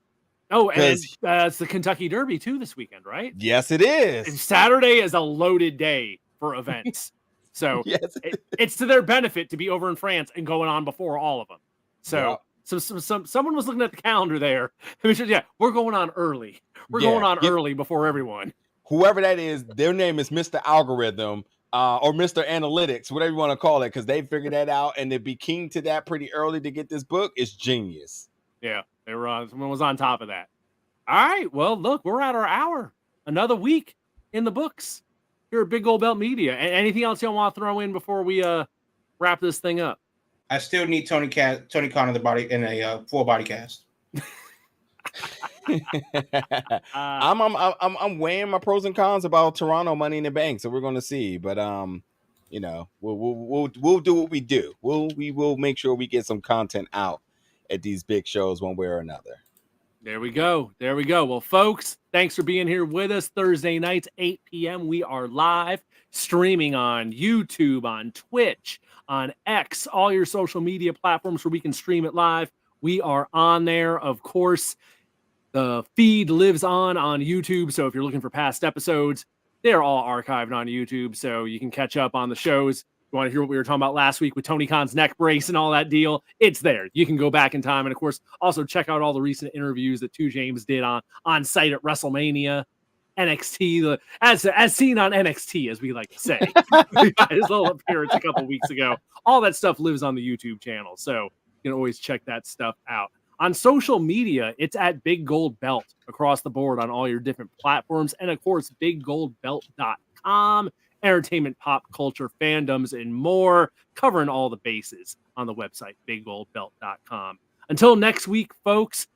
Oh, and it's the Kentucky Derby too this weekend, right? Yes, it is. And Saturday is a loaded day for events, so yes. It's to their benefit to be over in France and going on before all of them. So. Yeah. So someone was looking at the calendar there. We're going on early. We're going on early before everyone. Whoever that is, their name is Mr. Algorithm or Mr. Analytics, whatever you want to call it, because they figured that out, and to be keen to that pretty early to get this book is genius. Yeah, someone was on top of that. All right, well, look, we're at our hour. Another week in the books here at Big Gold Belt Media. Anything else you want to throw in before we wrap this thing up? I still need Tony Khan in the body in a full body cast. I'm weighing my pros and cons about Toronto Money in the Bank, so we're going to see. But we'll do what we do. We will make sure we get some content out at these big shows one way or another. There we go. Well, folks, thanks for being here with us. Thursday nights, 8 p.m. We are live streaming on YouTube, on Twitch, on X, all your social media platforms where we can stream it live. We are on there. Of course, the feed lives on YouTube. So if you're looking for past episodes, they're all archived on YouTube. So you can catch up on the shows. If you want to hear what we were talking about last week with Tony Khan's Neckbrace and all that deal, it's there. You can go back in time. And of course, also check out all the recent interviews that 2 James did on site at WrestleMania. NXT, as seen on NXT, as we like to say. His little appearance a couple weeks ago. All that stuff lives on the YouTube channel, so you can always check that stuff out. On social media, it's at Big Gold Belt across the board on all your different platforms, and of course, BigGoldBelt.com, entertainment, pop culture, fandoms, and more, covering all the bases on the website, BigGoldBelt.com. Until next week, folks,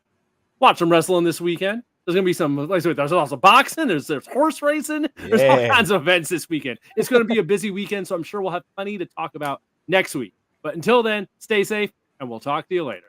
watch some wrestling this weekend. There's going to be some, there's also boxing, there's horse racing, there's all kinds of events this weekend. It's going to be a busy weekend, so I'm sure we'll have plenty to talk about next week. But until then, stay safe, and we'll talk to you later.